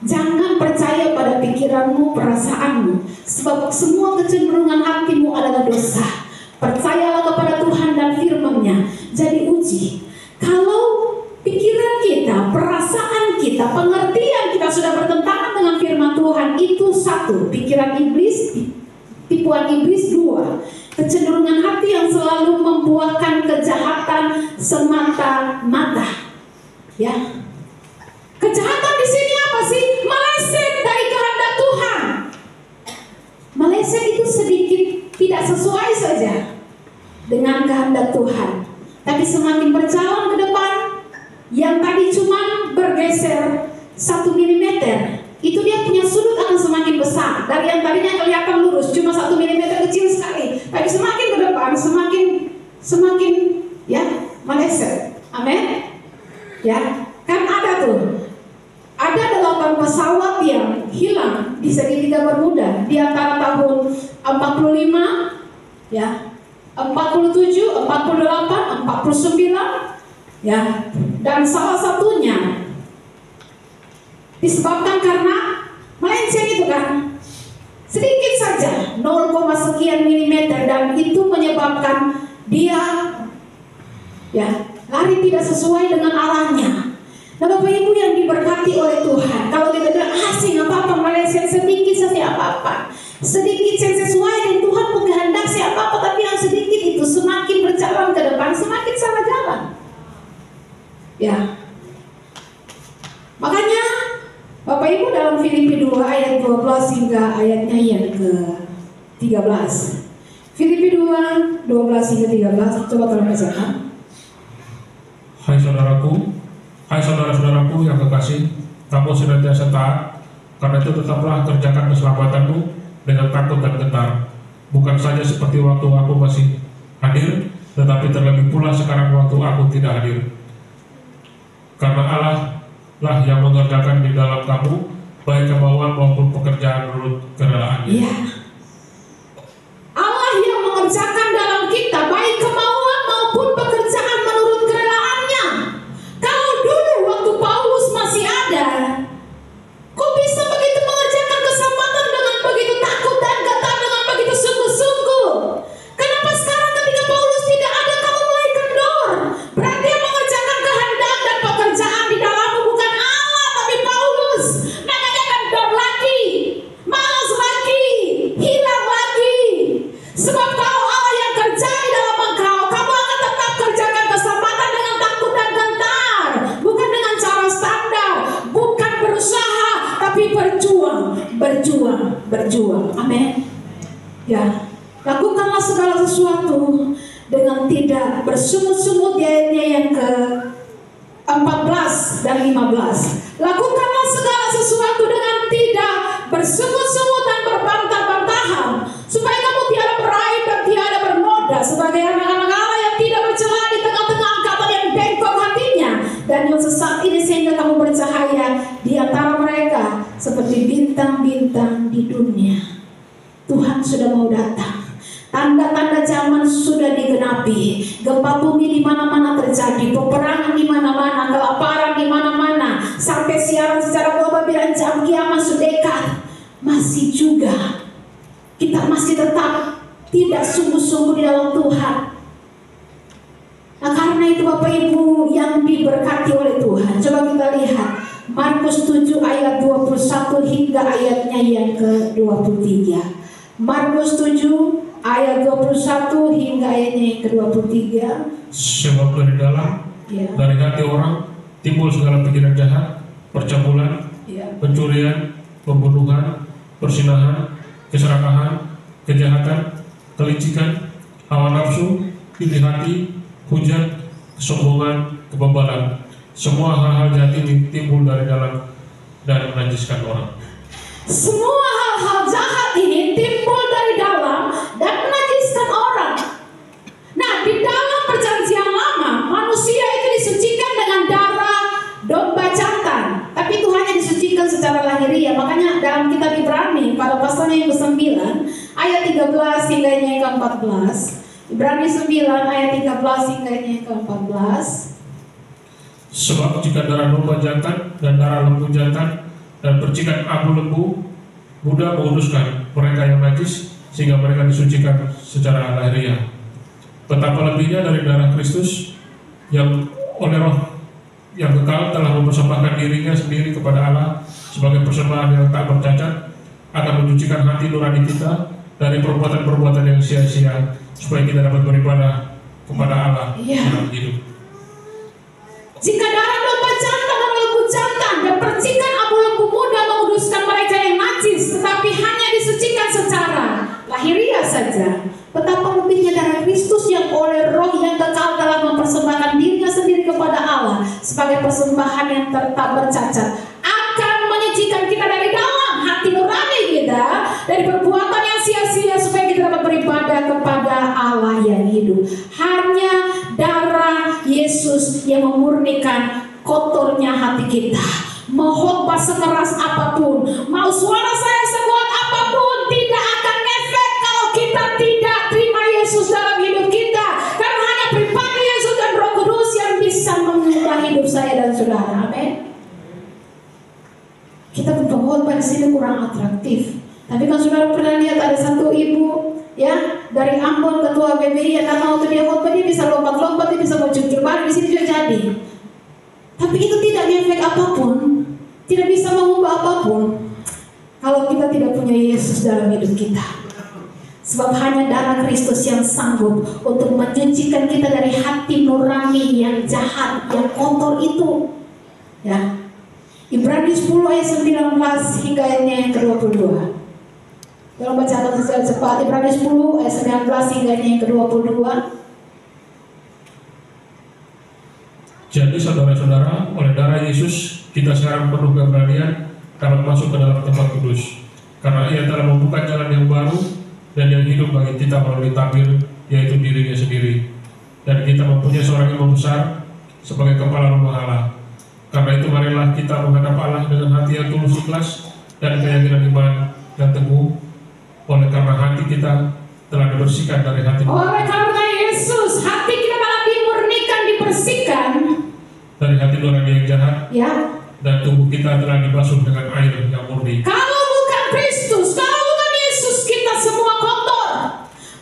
jangan percaya pada pikiranmu, perasaanmu, sebab semua kecenderungan hatimu adalah dosa. Percayalah kepada Tuhan dan firman-Nya. Jadi uji. Kalau pikiran kita, perasaan kita, pengertian kita sudah bertentangan dengan firman Tuhan, itu satu, pikiran iblis, tipuan iblis. 2, kecenderungan hati yang selalu membuahkan kejahatan semata-mata. Ya, kejahatan di sini apa sih? Meleset dari kehendak Tuhan. Meleset itu sedikit tidak sesuai saja dengan kehendak Tuhan, tapi semakin berjalan ke depan, yang tadi cuma bergeser 1 mm, itu dia punya sudut akan semakin besar. Dari yang tadinya kelihatan lurus cuma 1 mm kecil sekali, tapi semakin ke depan semakin ya meleset. Amin. Ya, kan ada tuh. Ada 8 pesawat yang hilang di segitiga Bermuda di antara tahun 45, ya, 47, 48, 49, ya, dan salah satunya disebabkan karena melenceng itu kan, sedikit saja 0, sekian milimeter, dan itu menyebabkan dia ya lari tidak sesuai dengan arahnya. Nah, Bapak Ibu yang diberkati oleh Tuhan, kalau kita bilang asing apa-apa, meleset sedikit saja apa-apa, sedikit yang sesuai dengan Tuhan menghendaki siapa-apa, tapi yang sedikit itu semakin berjalan ke depan semakin salah jalan. Ya, makanya Bapak Ibu dalam Filipi 2 ayat 12 hingga ayatnya yang ke-13. Filipi 2, 12 hingga 13, coba tolong bacakan. Hai saudara-saudaraku yang kekasih, kamu senantiasa taat, karena itu tetaplah kerjakan keselamatanmu dengan takut dan gentar. Bukan saja seperti waktu aku masih hadir, tetapi terlebih pula sekarang waktu aku tidak hadir. Karena Allah lah yang mengerjakan di dalam kamu, baik kemauan maupun pekerjaan menurut kerelaannya. Iya. Allah yang mengerjakan dalam kita, baik kemauan maupun pekerjaan menurut kerelaannya. Kalau dulu waktu Paulus masih ada, kok bisa begitu mengerjakan keselamatan dengan begitu takut dan gentar, dengan begitu sungguh-sungguh? Kenapa sekarang ketika Paulus tidak ada, kamu mulai kendor? Berarti yang mengerjakan kehendak dan pekerjaan di dalammu bukan Allah, tapi Paulus. Makanya kendor. tetapi berjuang. Amin. Ya, lakukanlah segala sesuatu dengan tidak bersungut-sungut. Di ayatnya yang ke 14 dan 15. Lakukanlah segala sesuatu dengan tidak bersungut-sungut dan berbantah-bantahan, supaya kamu tiada beraib dan tiada bernoda sebagai anak-anak Allah yang tidak bercela di tengah-tengah angkatan yang bengkok hatinya dan yang sesat ini, sehingga kamu bercahaya di antara mereka seperti bintang-bintang di dunia. Tuhan sudah mau datang. Tanda-tanda zaman sudah digenapi. Gempa bumi di mana-mana terjadi, peperangan di mana-mana, kelaparan di mana-mana, sampai siaran secara global bilang jam kiamat sudah dekat. Masih juga kita masih tetap tidak sungguh-sungguh di dalam Tuhan. Nah, karena itu Bapak Ibu yang diberkati oleh Tuhan, coba kita lihat Markus 7 ayat 21 hingga ayatnya yang ke-23. Markus 7 ayat 21 hingga ayatnya yang ke-23. Sebab dari dalam, dari hati orang timbul segala pikiran jahat, percabulan, pencurian, pembunuhan, persinahan, keserakahan, kejahatan, kelicikan, hawa nafsu, iri hati, hujat, kesombongan, kebebalan. Semua hal-hal jahat ini timbul dari dalam dan menajiskan orang. Semua hal-hal jahat ini timbul dari dalam dan menajiskan orang. Nah, di dalam perjanjian lama, manusia itu disucikan dengan darah domba jantan, tapi itu hanya disucikan secara lahiriah. Makanya dalam kitab Ibrani pada pasalnya yang ke-9 ayat 13 hingga yang ke-14. Ibrani 9 ayat 13 hingga yang ke-14. Sebab jika darah domba jantan dan darah lembu jantan dan percikan abu lembu mudah menguduskan mereka yang najis, sehingga mereka disucikan secara lahiriah, betapa lebihnya dari darah Kristus yang oleh Roh yang kekal telah mempersembahkan dirinya sendiri kepada Allah sebagai persembahan yang tak bercacat, akan mencucikan hati nurani kita dari perbuatan-perbuatan yang sia-sia, supaya kita dapat beribadah kepada Allah dalam hidup. Jika darah domba jantan dan lembu jantan dan percikan abu lembu muda menguduskan mereka yang najis, tetapi hanya disucikan secara lahiriah saja, betapa lebihnya darah Kristus yang oleh Roh yang kekal telah mempersembahkan dirinya sendiri kepada Allah sebagai persembahan yang tak bercacat, akan menyucikan kita dari dalam hati nurani kita dari perbuatan yang sia-sia, supaya kita dapat beribadah kepada Allah yang hidup. Hanya darah Yesus yang memurnikan kotornya hati kita. Mau khotbah sekeras apapun, mau suara saya sekuat apapun, tidak akan efek kalau kita tidak terima Yesus dalam hidup kita. Karena hanya pribadi Yesus dan Roh Kudus yang bisa mengubah hidup saya dan saudara. Amin. Kita berkhotbah di sini kurang atraktif. Tapi kan saudara pernah lihat ada satu ibu ya dari Ambon, ketua BBI, yang karena waktu dia khotbah dia bisa lompat-lompat, dia bisa berjungkir balik, di sini juga jadi. Tapi itu tidak ngefek apapun, tidak bisa mengubah apapun kalau kita tidak punya Yesus dalam hidup kita. Sebab hanya darah Kristus yang sanggup untuk menyucikan kita dari hati nurani yang jahat, yang kotor itu. Ya. Ibrani 10 ayat 19 hingga ayatnya yang ke-22. Tolong bacakan secara cepat. Ibrani 10 ayat 19 hingga yang ke-22. Jadi saudara-saudara, oleh darah Yesus kita sekarang penuh keberanian dapat masuk ke dalam tempat kudus, karena Ia telah membuka jalan yang baru dan yang hidup bagi kita melalui tabir, yaitu dirinya sendiri. Dan kita mempunyai seorang imam besar sebagai kepala rumah Allah. Karena itu marilah kita menghadap Allah dengan hati yang tulus ikhlas dan keyakinan iman yang teguh, oleh karena hati kita telah dibersihkan dari hati. Oleh karena Yesus, hati kita telah dimurnikan, dibersihkan dari hati nurani yang jahat, ya, dan tubuh kita telah dibasuh dengan air yang murni. Kalau bukan Kristus, kalau bukan Yesus, kita semua kotor.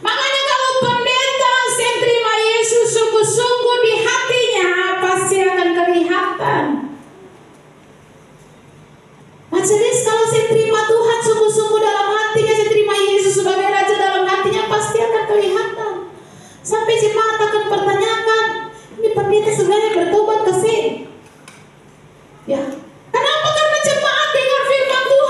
Makanya kalau pendeta yang terima Yesus sungguh-sungguh di hatinya, pasti akan kelihatan. Majelis, kalau saya terima Tuhan sungguh-sungguh dalam hatinya, saya terima Yesus sebagai Raja dalam hatinya, pasti akan kelihatan. Sampai jemaat akan pertanyakan, ini pendeta sebenarnya bertobat ke sini? Ya, kenapa? Karena jemaat dengar firman Tuhan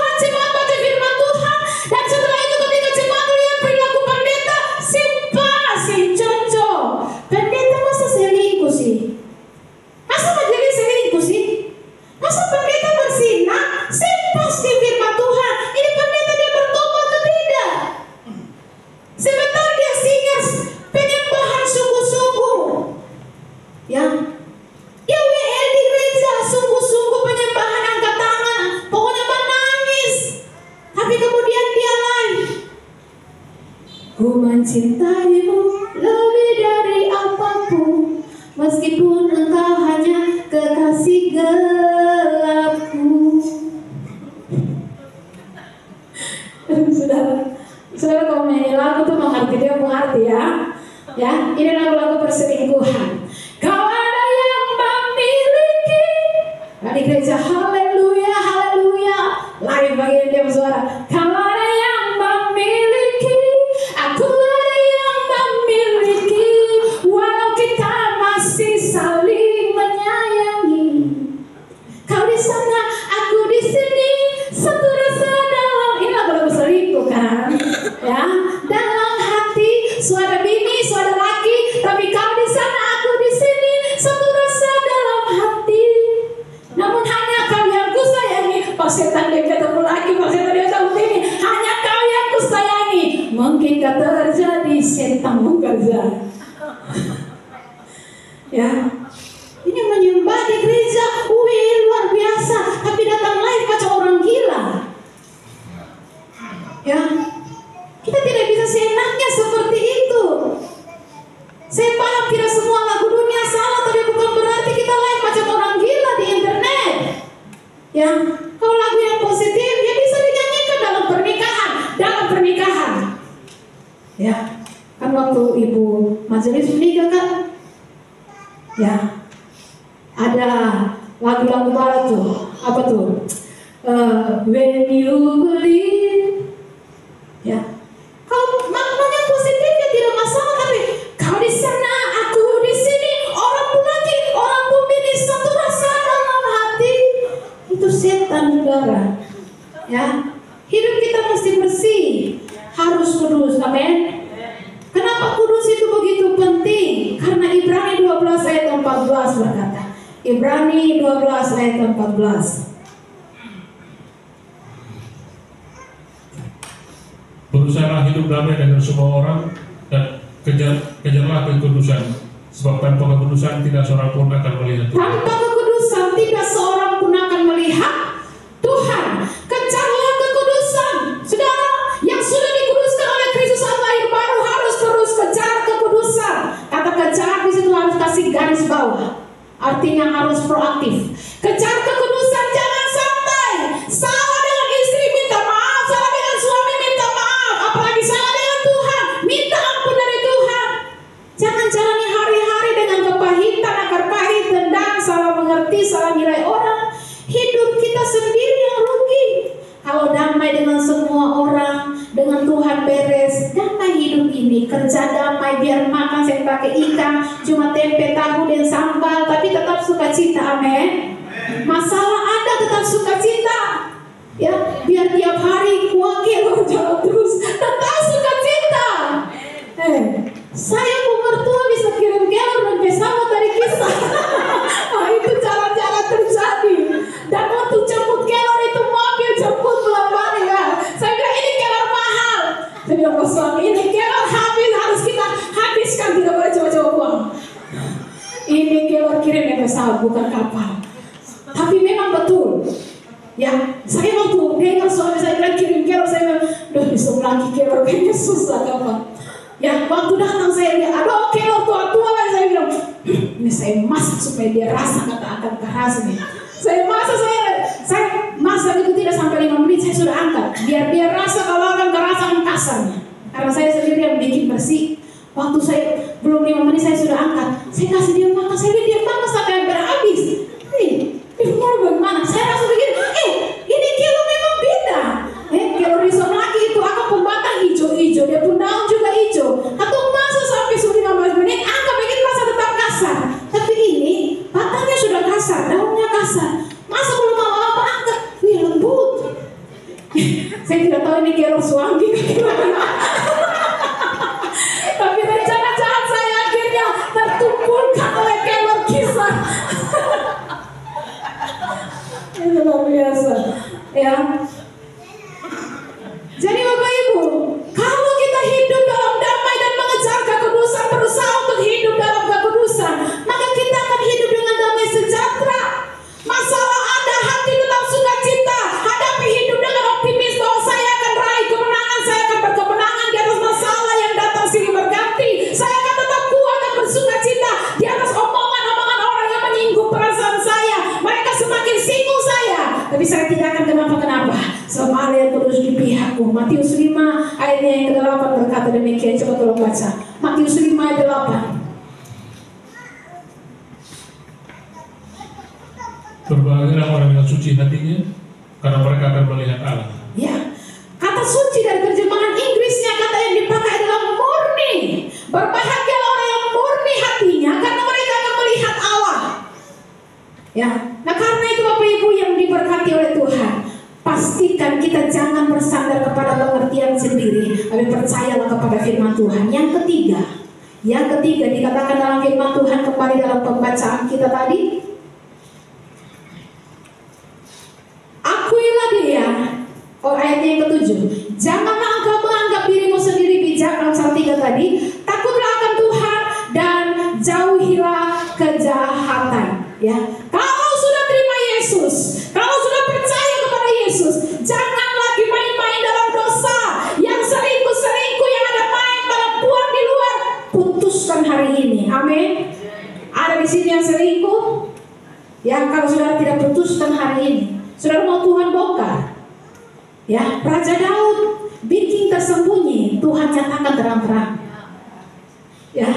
mencintaimu lebih dari apapun, meskipun engkau hanya kekasih gelapku. Saudara kalau menyanyi lagu tuh mengerti, dia mengerti ya. Ya, ini lagu-lagu perselingkuhan. Kau ada yang memiliki. Di gereja haleluya, haleluya. Lain bagian dia bersuara. Kau ada yang memiliki, aku ada yang memiliki. Walau kita masih saling menyayangi. Kau di sana, aku di sini. Satu rasa dalam, ini lagu-lagu selingkuh kan? Ya, dalam hati, suara bini, suara laki, tapi kau di sana, aku di sini, satu rasa dalam hati. Namun hanya kau yang ku sayangi. Pas setan dia ketemu lagi, pas setan dia ketemu ini, hanya kau yang ku sayangi. Mungkin kata terjadi, setan bekerja. Ya, ini menyembah di gereja, luar biasa, tapi datang live macam orang gila. Ya, kita tidak bisa seenaknya seperti itu. Saya paham tidak semua lagu dunia salah, tapi bukan berarti kita live macam orang gila di internet. Ya, kalau lagu yang positif ya bisa dinyanyikan dalam pernikahan. Ya, kan waktu ibu majelis menikah kan, ya ada lagu-lagu barat tuh, apa tuh? When you believe. Ya, kalau maknanya positif ya tidak masalah, tapi kau di sana, aku di sini, orang pun lagi, orang pun bini, satu rasa dalam hati. Itu setan, saudara. Ya, hidup kita mesti bersih, harus kudus, amin. Kenapa kudus itu begitu penting? Karena Ibrani 12 ayat 14 berkata. Ibrani 12 ayat 14. Berusahalah hidup damai dengan semua orang dan kejarlah kekudusan, sebab tanpa kekudusan tidak seorang pun akan melihat Tuhan. Tanpa kekudusan tidak seorang pun akan melihat Tuhan. Kejarlah kekudusan. Saudara yang sudah dikuduskan oleh Kristus lahir baru harus terus kejar kekudusan. Kata kejar di situ harus kasih garis bawah. Artinya harus proaktif. Kejar kekudusan, jangan santai. Salah dengan istri minta maaf, salah dengan suami minta maaf, apalagi salah dengan Tuhan, minta ampun dari Tuhan. Jangan jalani hari-hari dengan kepahitan, akar pahit, dendam, salah mengerti, salah nilai orang. Hidup kita sendiri yang rugi. Kalau damai dengan semua orang, dengan Tuhan beres, damai hidup ini, kerja damai, biar makan saya pakai ikan, cuma tempe, tahu dan sambal, tapi tetap sukacita, amin. Masalah ada tetap sukacita. Ya, biar tiap hari wakil jalan terus, tetap sukacita. Saya mau mertua bisa kirim kelor dan pesawat dari kisah. Nah, itu cara-cara terjadi. Dan waktu jemput kelor itu mobil jemput bolak-balik ya. Saya bilang ini kelor mahal. Saya bilang ke suami, ini kelor habis, harus kita habiskan, tidak boleh coba-coba uang. Ini kelor kirim dari pesawat, bukan kapal. Tapi memang betul. Ya, saya waktu dengar suami saya bilang kirim kelor, saya bilang, duh besok lagi kelor kayaknya susah gampang. Ya, waktu datang saya lihat, aduh kelor tua-tua lah, saya bilang, ini saya masak supaya dia rasa kata akan keras nih. Saya masak itu tidak sampai 5 menit saya sudah angkat, biar dia rasa kalau akan kerasan kasarnya. Karena saya sendiri yang bikin bersih. Waktu saya belum 5 menit saya sudah angkat, saya kasih dia makan, saya lihat dia makan sampai hampir habis. Mau bagaimana? Saya langsung begini, ini kelor memang beda. Kelor risol lagi itu akan pembatang hijau-hijau, dia pun daun juga hijau. Atau masak sampai 15 menit, angkat bikin rasa tetap kasar. Tapi ini batangnya sudah kasar, daunnya kasar. Masa belum apa-apa angkat, wih lembut. Saya tidak tahu ini kelor suami. Tapi rencana jahat saya akhirnya tertumpulkan oleh kelor kisah. Itu luar biasa, ya. Jadi Bapak Ibu, kalau kita hidup dalam damai dan mengejar kekudusan, berusaha untuk hidup dalam kekudusan, maka kita akan hidup dengan damai sejahtera. Masalah ada, hati tetap sukacita, hadapi hidup dengan optimis bahwa saya akan raih kemenangan, saya akan berkemenangan di atas masalah yang datang silih tapi saya tidak akan kenapa-kenapa. Sebab Allah yang terus di pihakku. Matius 5 ayatnya yang ke-8 berkata demikian. Coba tolong baca. Matius 5 ayat 8. Berbahagialah orang yang suci hatinya, karena mereka akan melihat Allah. Ya, kata suci dari terjemahan Inggrisnya, kata yang dipakai adalah murni. Berbahagialah orang yang murni hatinya, karena mereka akan melihat Allah. Ya, nah karena itu Bapak Ibu yang diberkati oleh Tuhan, pastikan kita jangan bersandar kepada pengertian sendiri, tapi percayalah kepada firman Tuhan. Yang ketiga dikatakan dalam firman Tuhan kembali dalam pembacaan kita tadi. Akuilah dia. Ayatnya yang ke-7. Janganlah engkau menganggap dirimu sendiri bijak, dalam 1:3 tadi. Takutlah akan Tuhan dan jauhilah kejahatan. Ya, kalau sudah terima Yesus, kalau sudah percaya kepada Yesus, jangan lagi main-main dalam dosa. Yang selingkuh yang ada main perempuan di luar, putuskan hari ini. Amin. Ada di sini yang selingkuh? Ya, kalau saudara tidak putuskan hari ini, saudara mau Tuhan bongkar. Ya, Raja Daud bikin tersembunyi, Tuhan nyatakan terang-terang. Ya,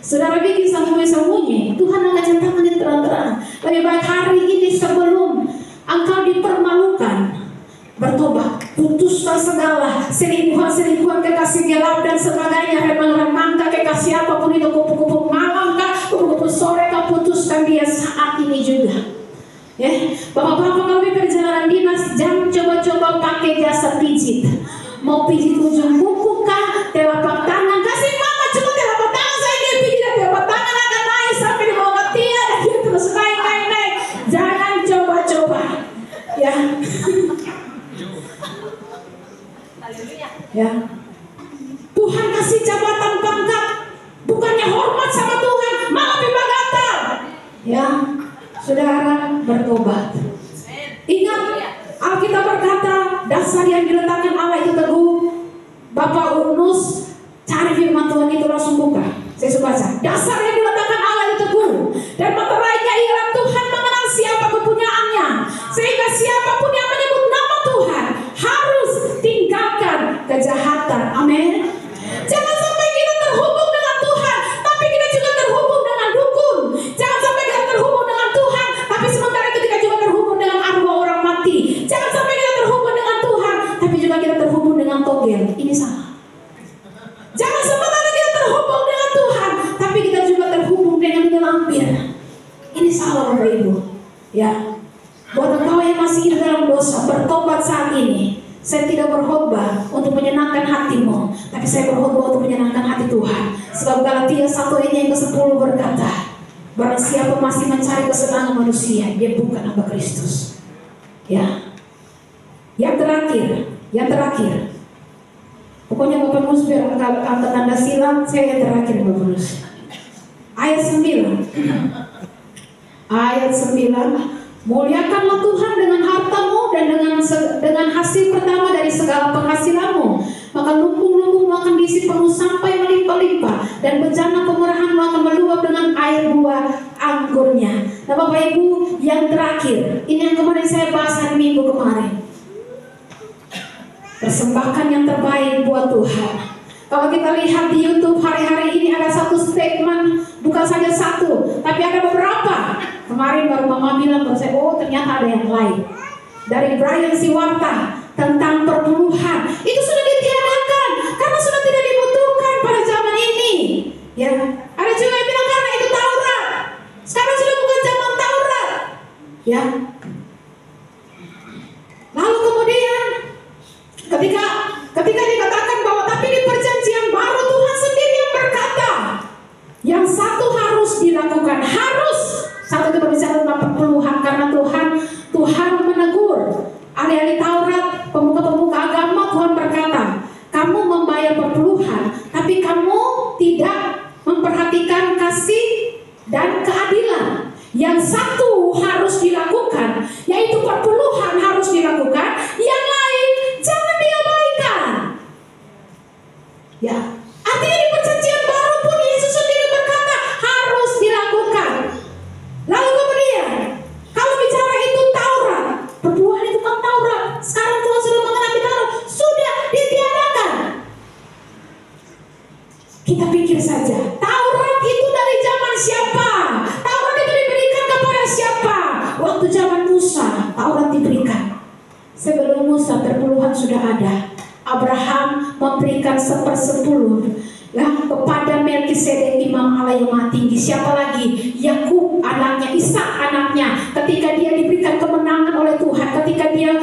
saudara bikin sembunyi-sembunyi, Tuhan akan nyatakan terang-terang. Lebih baik hari ini sebelum engkau dipermalukan, bertobat, putuskan segala selingkuhan, kekasih gelap dan sebagainya, remang-remang, kekasih apapun itu, kupu-kupu malam kah, kupu-kupu sore kah, putuskan dia saat ini juga. Ya, bapak-bapak kalau di perjalanan dinas, jangan coba-coba pakai jasa pijit. Mau pijit ujung kuku kah, telapak tangan, kasih mama coba telapak tangan saya dia pijit, dan telapak tangan akan naik sampai di bawah dia dan dia terus naik. Jangan coba-coba. Ya. Ya. Tuhan kasih jabatan pangkat, bukannya hormat sama Tuhan, malah bimbang gatal. Ya. Saudara bertobat. Ingat, Alkitab berkata dasar yang diletakkan Allah itu teguh. Bapak Unus cari firman Tuhan itu langsung buka. Saya suka baca. Dasar yang diletakkan Allah itu teguh, dan meterainya ialah Tuhan mengenal siapa kepunyaannya, sehingga siapapun yang menyebut nama Tuhan harus tinggalkan kejahatan. Amin. Jangan sampai kita terhubung dengan Tuhan, tapi kita juga terhubung dengan dukun. Jangan sampai kita terhubung dengan Tuhan, tapi sementara itu kita juga terhubung dengan arwah orang mati. Jangan sampai kita terhubung dengan Tuhan, tapi juga kita terhubung dengan togel. Ini salah. Jangan sementara kita terhubung dengan Tuhan, tapi kita juga terhubung dengan lampir. Ini salah Bapak Ibu. Ya, buat engkau yang masih hidup dalam dosa, bertobat saat ini. Saya tidak berkhotbah untuk menyenangkan hatimu, tapi saya berkhotbah untuk menyenangkan hati Tuhan. Sebab Galatia 1 ayat yang ke-10 berkata, barang siapa masih mencari kesenangan manusia, dia bukan hamba Kristus. Ya. Yang terakhir. Pokoknya Bapak Nus biar angkat tanda silang, saya yang terakhir Bapak Nus. Ayat 9. Ayat 9. Muliakanlah Tuhan dengan hartamu dan dengan hasil pertama dari segala penghasilanmu. Maka lumbung-lumbungmu akan diisi penuh sampai melimpah-limpah, dan bejana kemurahanmu akan meluap dengan air buah anggurnya. Nah Bapak Ibu, yang terakhir, ini yang kemarin saya bahas hari Minggu kemarin. Persembahkan yang terbaik buat Tuhan. Kalau kita lihat di YouTube hari-hari ini ada satu statement, bukan saja satu, tapi ada beberapa. Kemarin baru Mama bilang ke saya, oh ternyata ada yang lain. Dari Brian Siwarta tentang perpuluhan, itu sudah ditiadakan karena sudah tidak dibutuhkan pada zaman ini. Ya, ada juga yang bilang karena itu Taurat. Sekarang sudah bukan zaman Taurat. Ya. Lalu kemudian ketika dikatakan bahwa tapi di perjanjian baru Tuhan sendiri yang berkata, yang satu harus dilakukan, harus. Satu itu berbicara tentang perpuluhan, karena Tuhan menegur ahli-ahli Taurat, pemuka-pemuka agama. Tuhan berkata, kamu membayar perpuluhan, tapi kamu tidak memperhatikan kasih dan keadilan. Yang satu harus dilakukan, yaitu perpuluhan harus dilakukan. Yang lain jangan diabaikan. Ya, artinya di perjanjian baru pun Yesus sendiri berkata harus dilakukan. Lalu kemudian, kalau bicara itu Taurat, perpuluhan Musa perpuluhan sudah ada. Abraham memberikan 1/10 ya, kepada Melkisedek imam Allah yang maha tinggi. Siapa lagi? Yakub anaknya, Ishak anaknya. Ketika dia diberikan kemenangan oleh Tuhan, ketika dia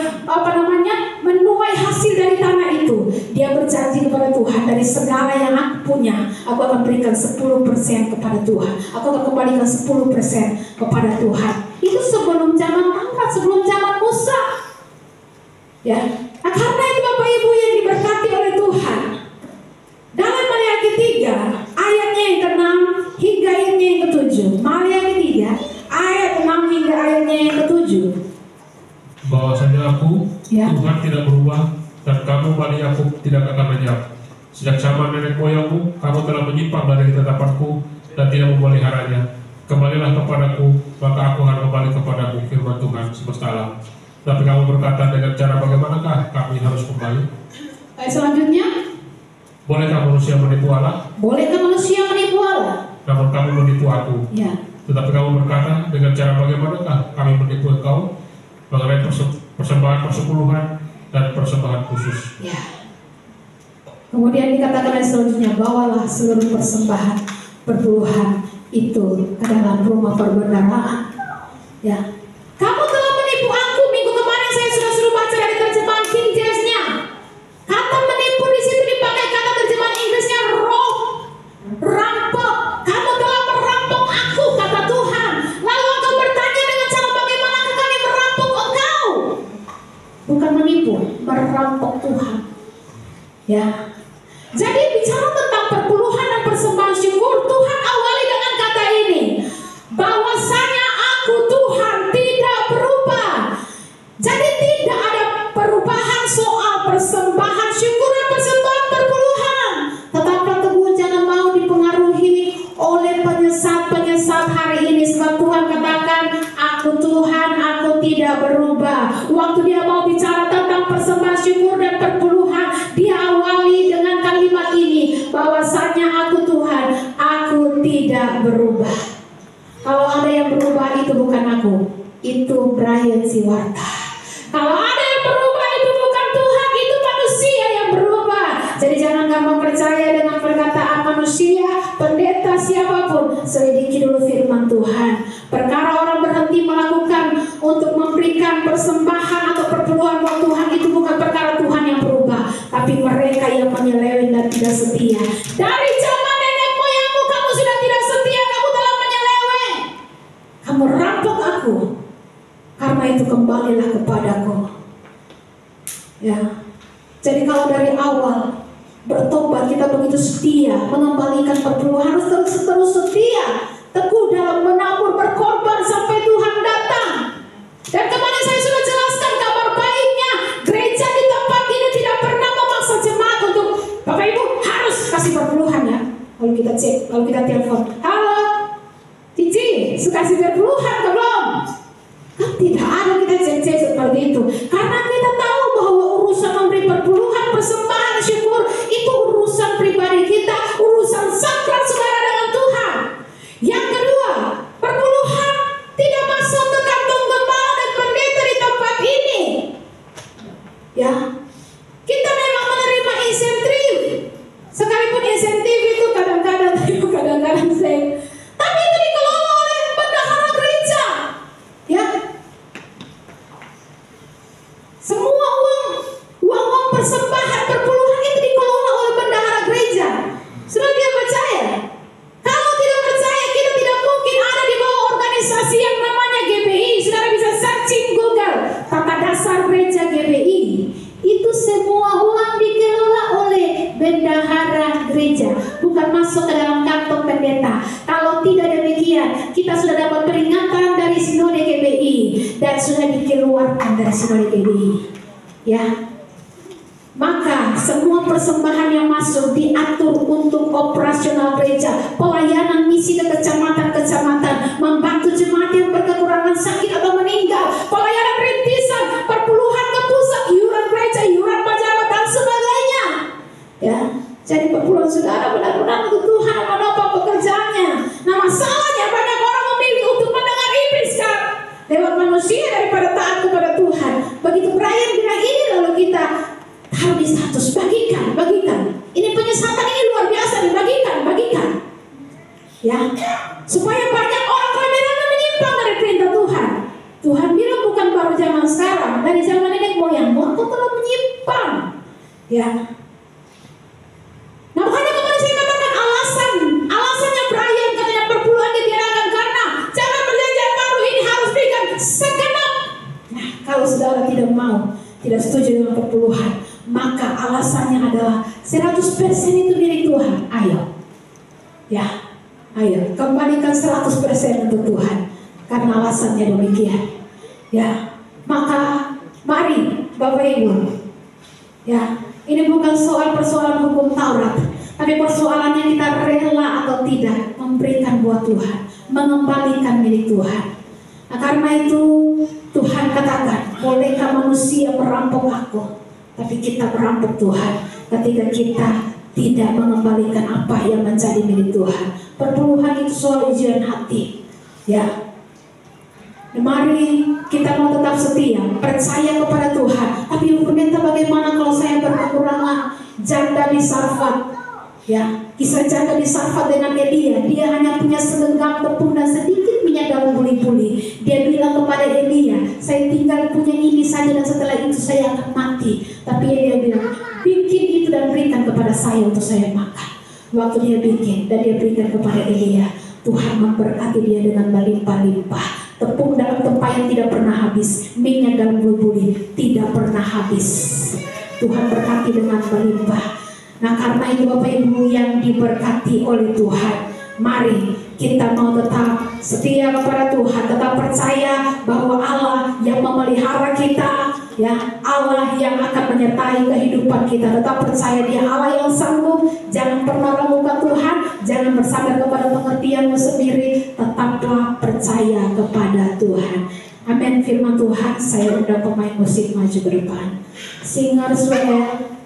menuai hasil dari tanah itu, dia berjanji kepada Tuhan, dari segala yang aku punya, aku akan berikan 10% kepada Tuhan. Aku akan kembalikan 10% kepada Tuhan. Itu sebelum zaman Taurat, sebelum zaman Musa. Ya, karena itu Bapak Ibu yang diberkati oleh Tuhan. Dalam Maleakhi 3 ayatnya yang ke-6 hingga ayatnya yang ke-7. Maleakhi 3 ayat 6 hingga ayatnya yang ke-7. Bahwasanya aku Ya. Tuhan tidak berubah, dan kamu Bani Yakub tidak akan lenyap. Sejak zaman nenek moyangmu, kamu telah menyimpang dari ketetapanku dan tidak memeliharanya. Kembalilah kepadaku, maka aku akan kembali kepadamu, firman Tuhan semesta alam. Tapi kamu berkata, dengan cara bagaimanakah kami harus kembali? Ayat selanjutnya, Bolehkah manusia menipu Allah? bolehkah manusia menipu Allah? Namun kamu menipu aku. Ya. Tetapi kamu berkata, dengan cara bagaimanakah kami menipu engkau? Mengenai persembahan persepuluhan dan persembahan khusus. Ya. Kemudian dikatakan ayat selanjutnya, bawalah seluruh persembahan perpuluhan itu ke dalam rumah perbendaharaan. Ya. Kamu telah menipu aku. Minggu kemarin saya sudah suruh baca dari terjemahan King James-nya. Kata menipu di situ dipakai kata terjemahan Inggrisnya rob, rampok. Kamu telah merampok aku, kata Tuhan. Lalu engkau bertanya, dengan cara bagaimana kami merampok engkau? Bukan menipu, merampok Tuhan. Ya. Jadi bicara tentang perpuluhan dan persembahan syukur, Tuhan awali dengan kata ini, bahwasanya aku Tuhan tidak berubah. Jadi tidak ada perubahan soal persembahan syukur dan persembahan perpuluhan. Tetaplah teguh, jangan mau dipengaruhi oleh penyesat-penyesat hari ini. Sebab Tuhan katakan, aku Tuhan, aku tidak berubah. Waktu dia mau bicara tentang persembahan syukur dan perpuluhan, dia awali dengan kalimat ini, bahwasanya aku Tuhan, aku tidak berubah. Kalau ada yang berubah, itu bukan aku, itu Brian Siwarta. Kalau ada yang berubah, itu bukan Tuhan, itu manusia yang berubah. Jadi jangan gampang percaya dengan perkataan manusia, pendeta, siapapun. Selidiki dulu firman Tuhan. Perkara orang berhenti melakukan untuk memberikan persembahan atau perpuluhan buat Tuhan, itu bukan perkara Tuhan yang berubah, tapi mereka yang menyeleweng dan tidak setia. Dari zaman nenek moyangmu kamu sudah tidak setia, kamu telah menyeleweng. Kamu rampok aku. Karena itu kembalilah kepadaku. Ya. Jadi kalau dari awal bertobat kita begitu setia, mengembalikan perpuluhan, harus terus setia, teguh dalam menabur, berkorban sampai Tuhan datang. Dan kemarin saya sudah jelaskan kabar baiknya, gereja di tempat ini tidak pernah memaksa jemaat untuk Bapak Ibu harus kasih perpuluhan ya. Lalu kita cek, lalu kita telepon, halo Cici, suka kasih perpuluhan atau belum? Kan tidak ada kita cek-cek seperti itu. Karena kita tahu bahwa urusan memberi perpuluhan, persembahan, syukur, itu urusan pribadi kita, urusan sakral saudara dengan Tuhan. Yang kedua, perpuluhan tidak masuk ke kantong gembala dan pendeta di tempat ini. Ya, kita memang menerima insentif. Sekalipun insentif itu kadang-kadang saya, tapi itu dikelola oleh bendahara gereja. Ya, semua uang persembahan perpuluhan itu dikelola oleh bendahara gereja. Sudah dia percaya? Kalau tidak percaya, kita tidak mungkin ada di bawah organisasi yang namanya GBI. Saudara bisa searching Google, tata dasar gereja GBI. Itu semua uang dikelola oleh bendahara gereja, bukan masuk ke dalam kantong pendeta. Kalau tidak demikian, kita sudah dapat peringatan dari Sinode GBI dan sudah dikeluarkan dari Sinode GBI. Ya. Maka semua persembahan yang masuk diatur untuk operasional gereja, pelayanan misi ke kecamatan-kecamatan, membantu jemaat yang berkekurangan sakit atau meninggal, pelayanan rintisan, perpuluhan ke pusat, iuran gereja, iuran majalah dan sebagainya. Ya, jadi perpuluhan saudara benar-benar untuk Tuhan menopang pekerjaannya. Nah, masalahnya banyak orang memilih untuk mendengar iblis kan lewat manusia daripada taat kepada Tuhan. Begitu Brian bilang ini, lalu bagi 100, bagikan. Ini penyesatan ini luar biasa, bagikan. Ya, supaya banyak orang ramai-ramai menyimpang dari perintah Tuhan. Tuhan bilang bukan baru zaman sekarang, dari zaman nenek moyangmu aku telah menyimpang. Ya. Nah, makanya kemarin saya katakan alasan yang berayat katanya perpuluhan ditiadakan karena cara perjanjian baru ini harus berikan segenap. Nah, kalau saudara tidak setuju dengan perpuluhan, maka alasannya adalah 100% itu milik Tuhan. Ayo, kembalikan 100% untuk Tuhan. Karena alasannya demikian. Ya, maka mari Bapak Ibu. Ya, ini bukan persoalan hukum Taurat, tapi persoalannya kita rela atau tidak memberikan buat Tuhan, mengembalikan milik Tuhan. Nah, karena itu Tuhan katakan, bolehkah manusia merampok aku? Tapi kita merampok Tuhan ketika kita tidak mengembalikan apa yang menjadi milik Tuhan. Perpuluhan itu soal ujian hati. Ya, mari kita mau tetap setia, percaya kepada Tuhan. Tapi pendeta, bagaimana kalau saya berkekurangan? Janda di Sarfat, ya, kisah janda di Sarfat dengan Elia. Dia hanya punya segenggam tepung dan sedikit minyak dalam buli-buli. Dia bilang kepada Elia, saya tinggal punya ini saja dan setelah itu saya akan mati. Tapi Elia bilang, bikin itu dan berikan kepada saya untuk saya makan. Waktu dia bikin dan dia berikan kepada Elia, Tuhan memberkati dia dengan berlimpah-limpah. Tepung dalam tempayan tidak pernah habis, minyak dalam buli-buli tidak pernah habis. Tuhan berkati dengan berlimpah. Nah, karena itu Bapak Ibu yang diberkati oleh Tuhan, mari kita mau tetap setia kepada Tuhan, tetap percaya bahwa Allah yang memelihara kita, ya, Allah yang akan menyertai kehidupan kita. Tetap percaya Dia Allah yang sanggup. Jangan pernah ragukan Tuhan, jangan bersandar kepada pengertianmu sendiri. Tetaplah percaya kepada Tuhan. Amin. Firman Tuhan, saya undang pemain musik maju ke depan. Singer Swell.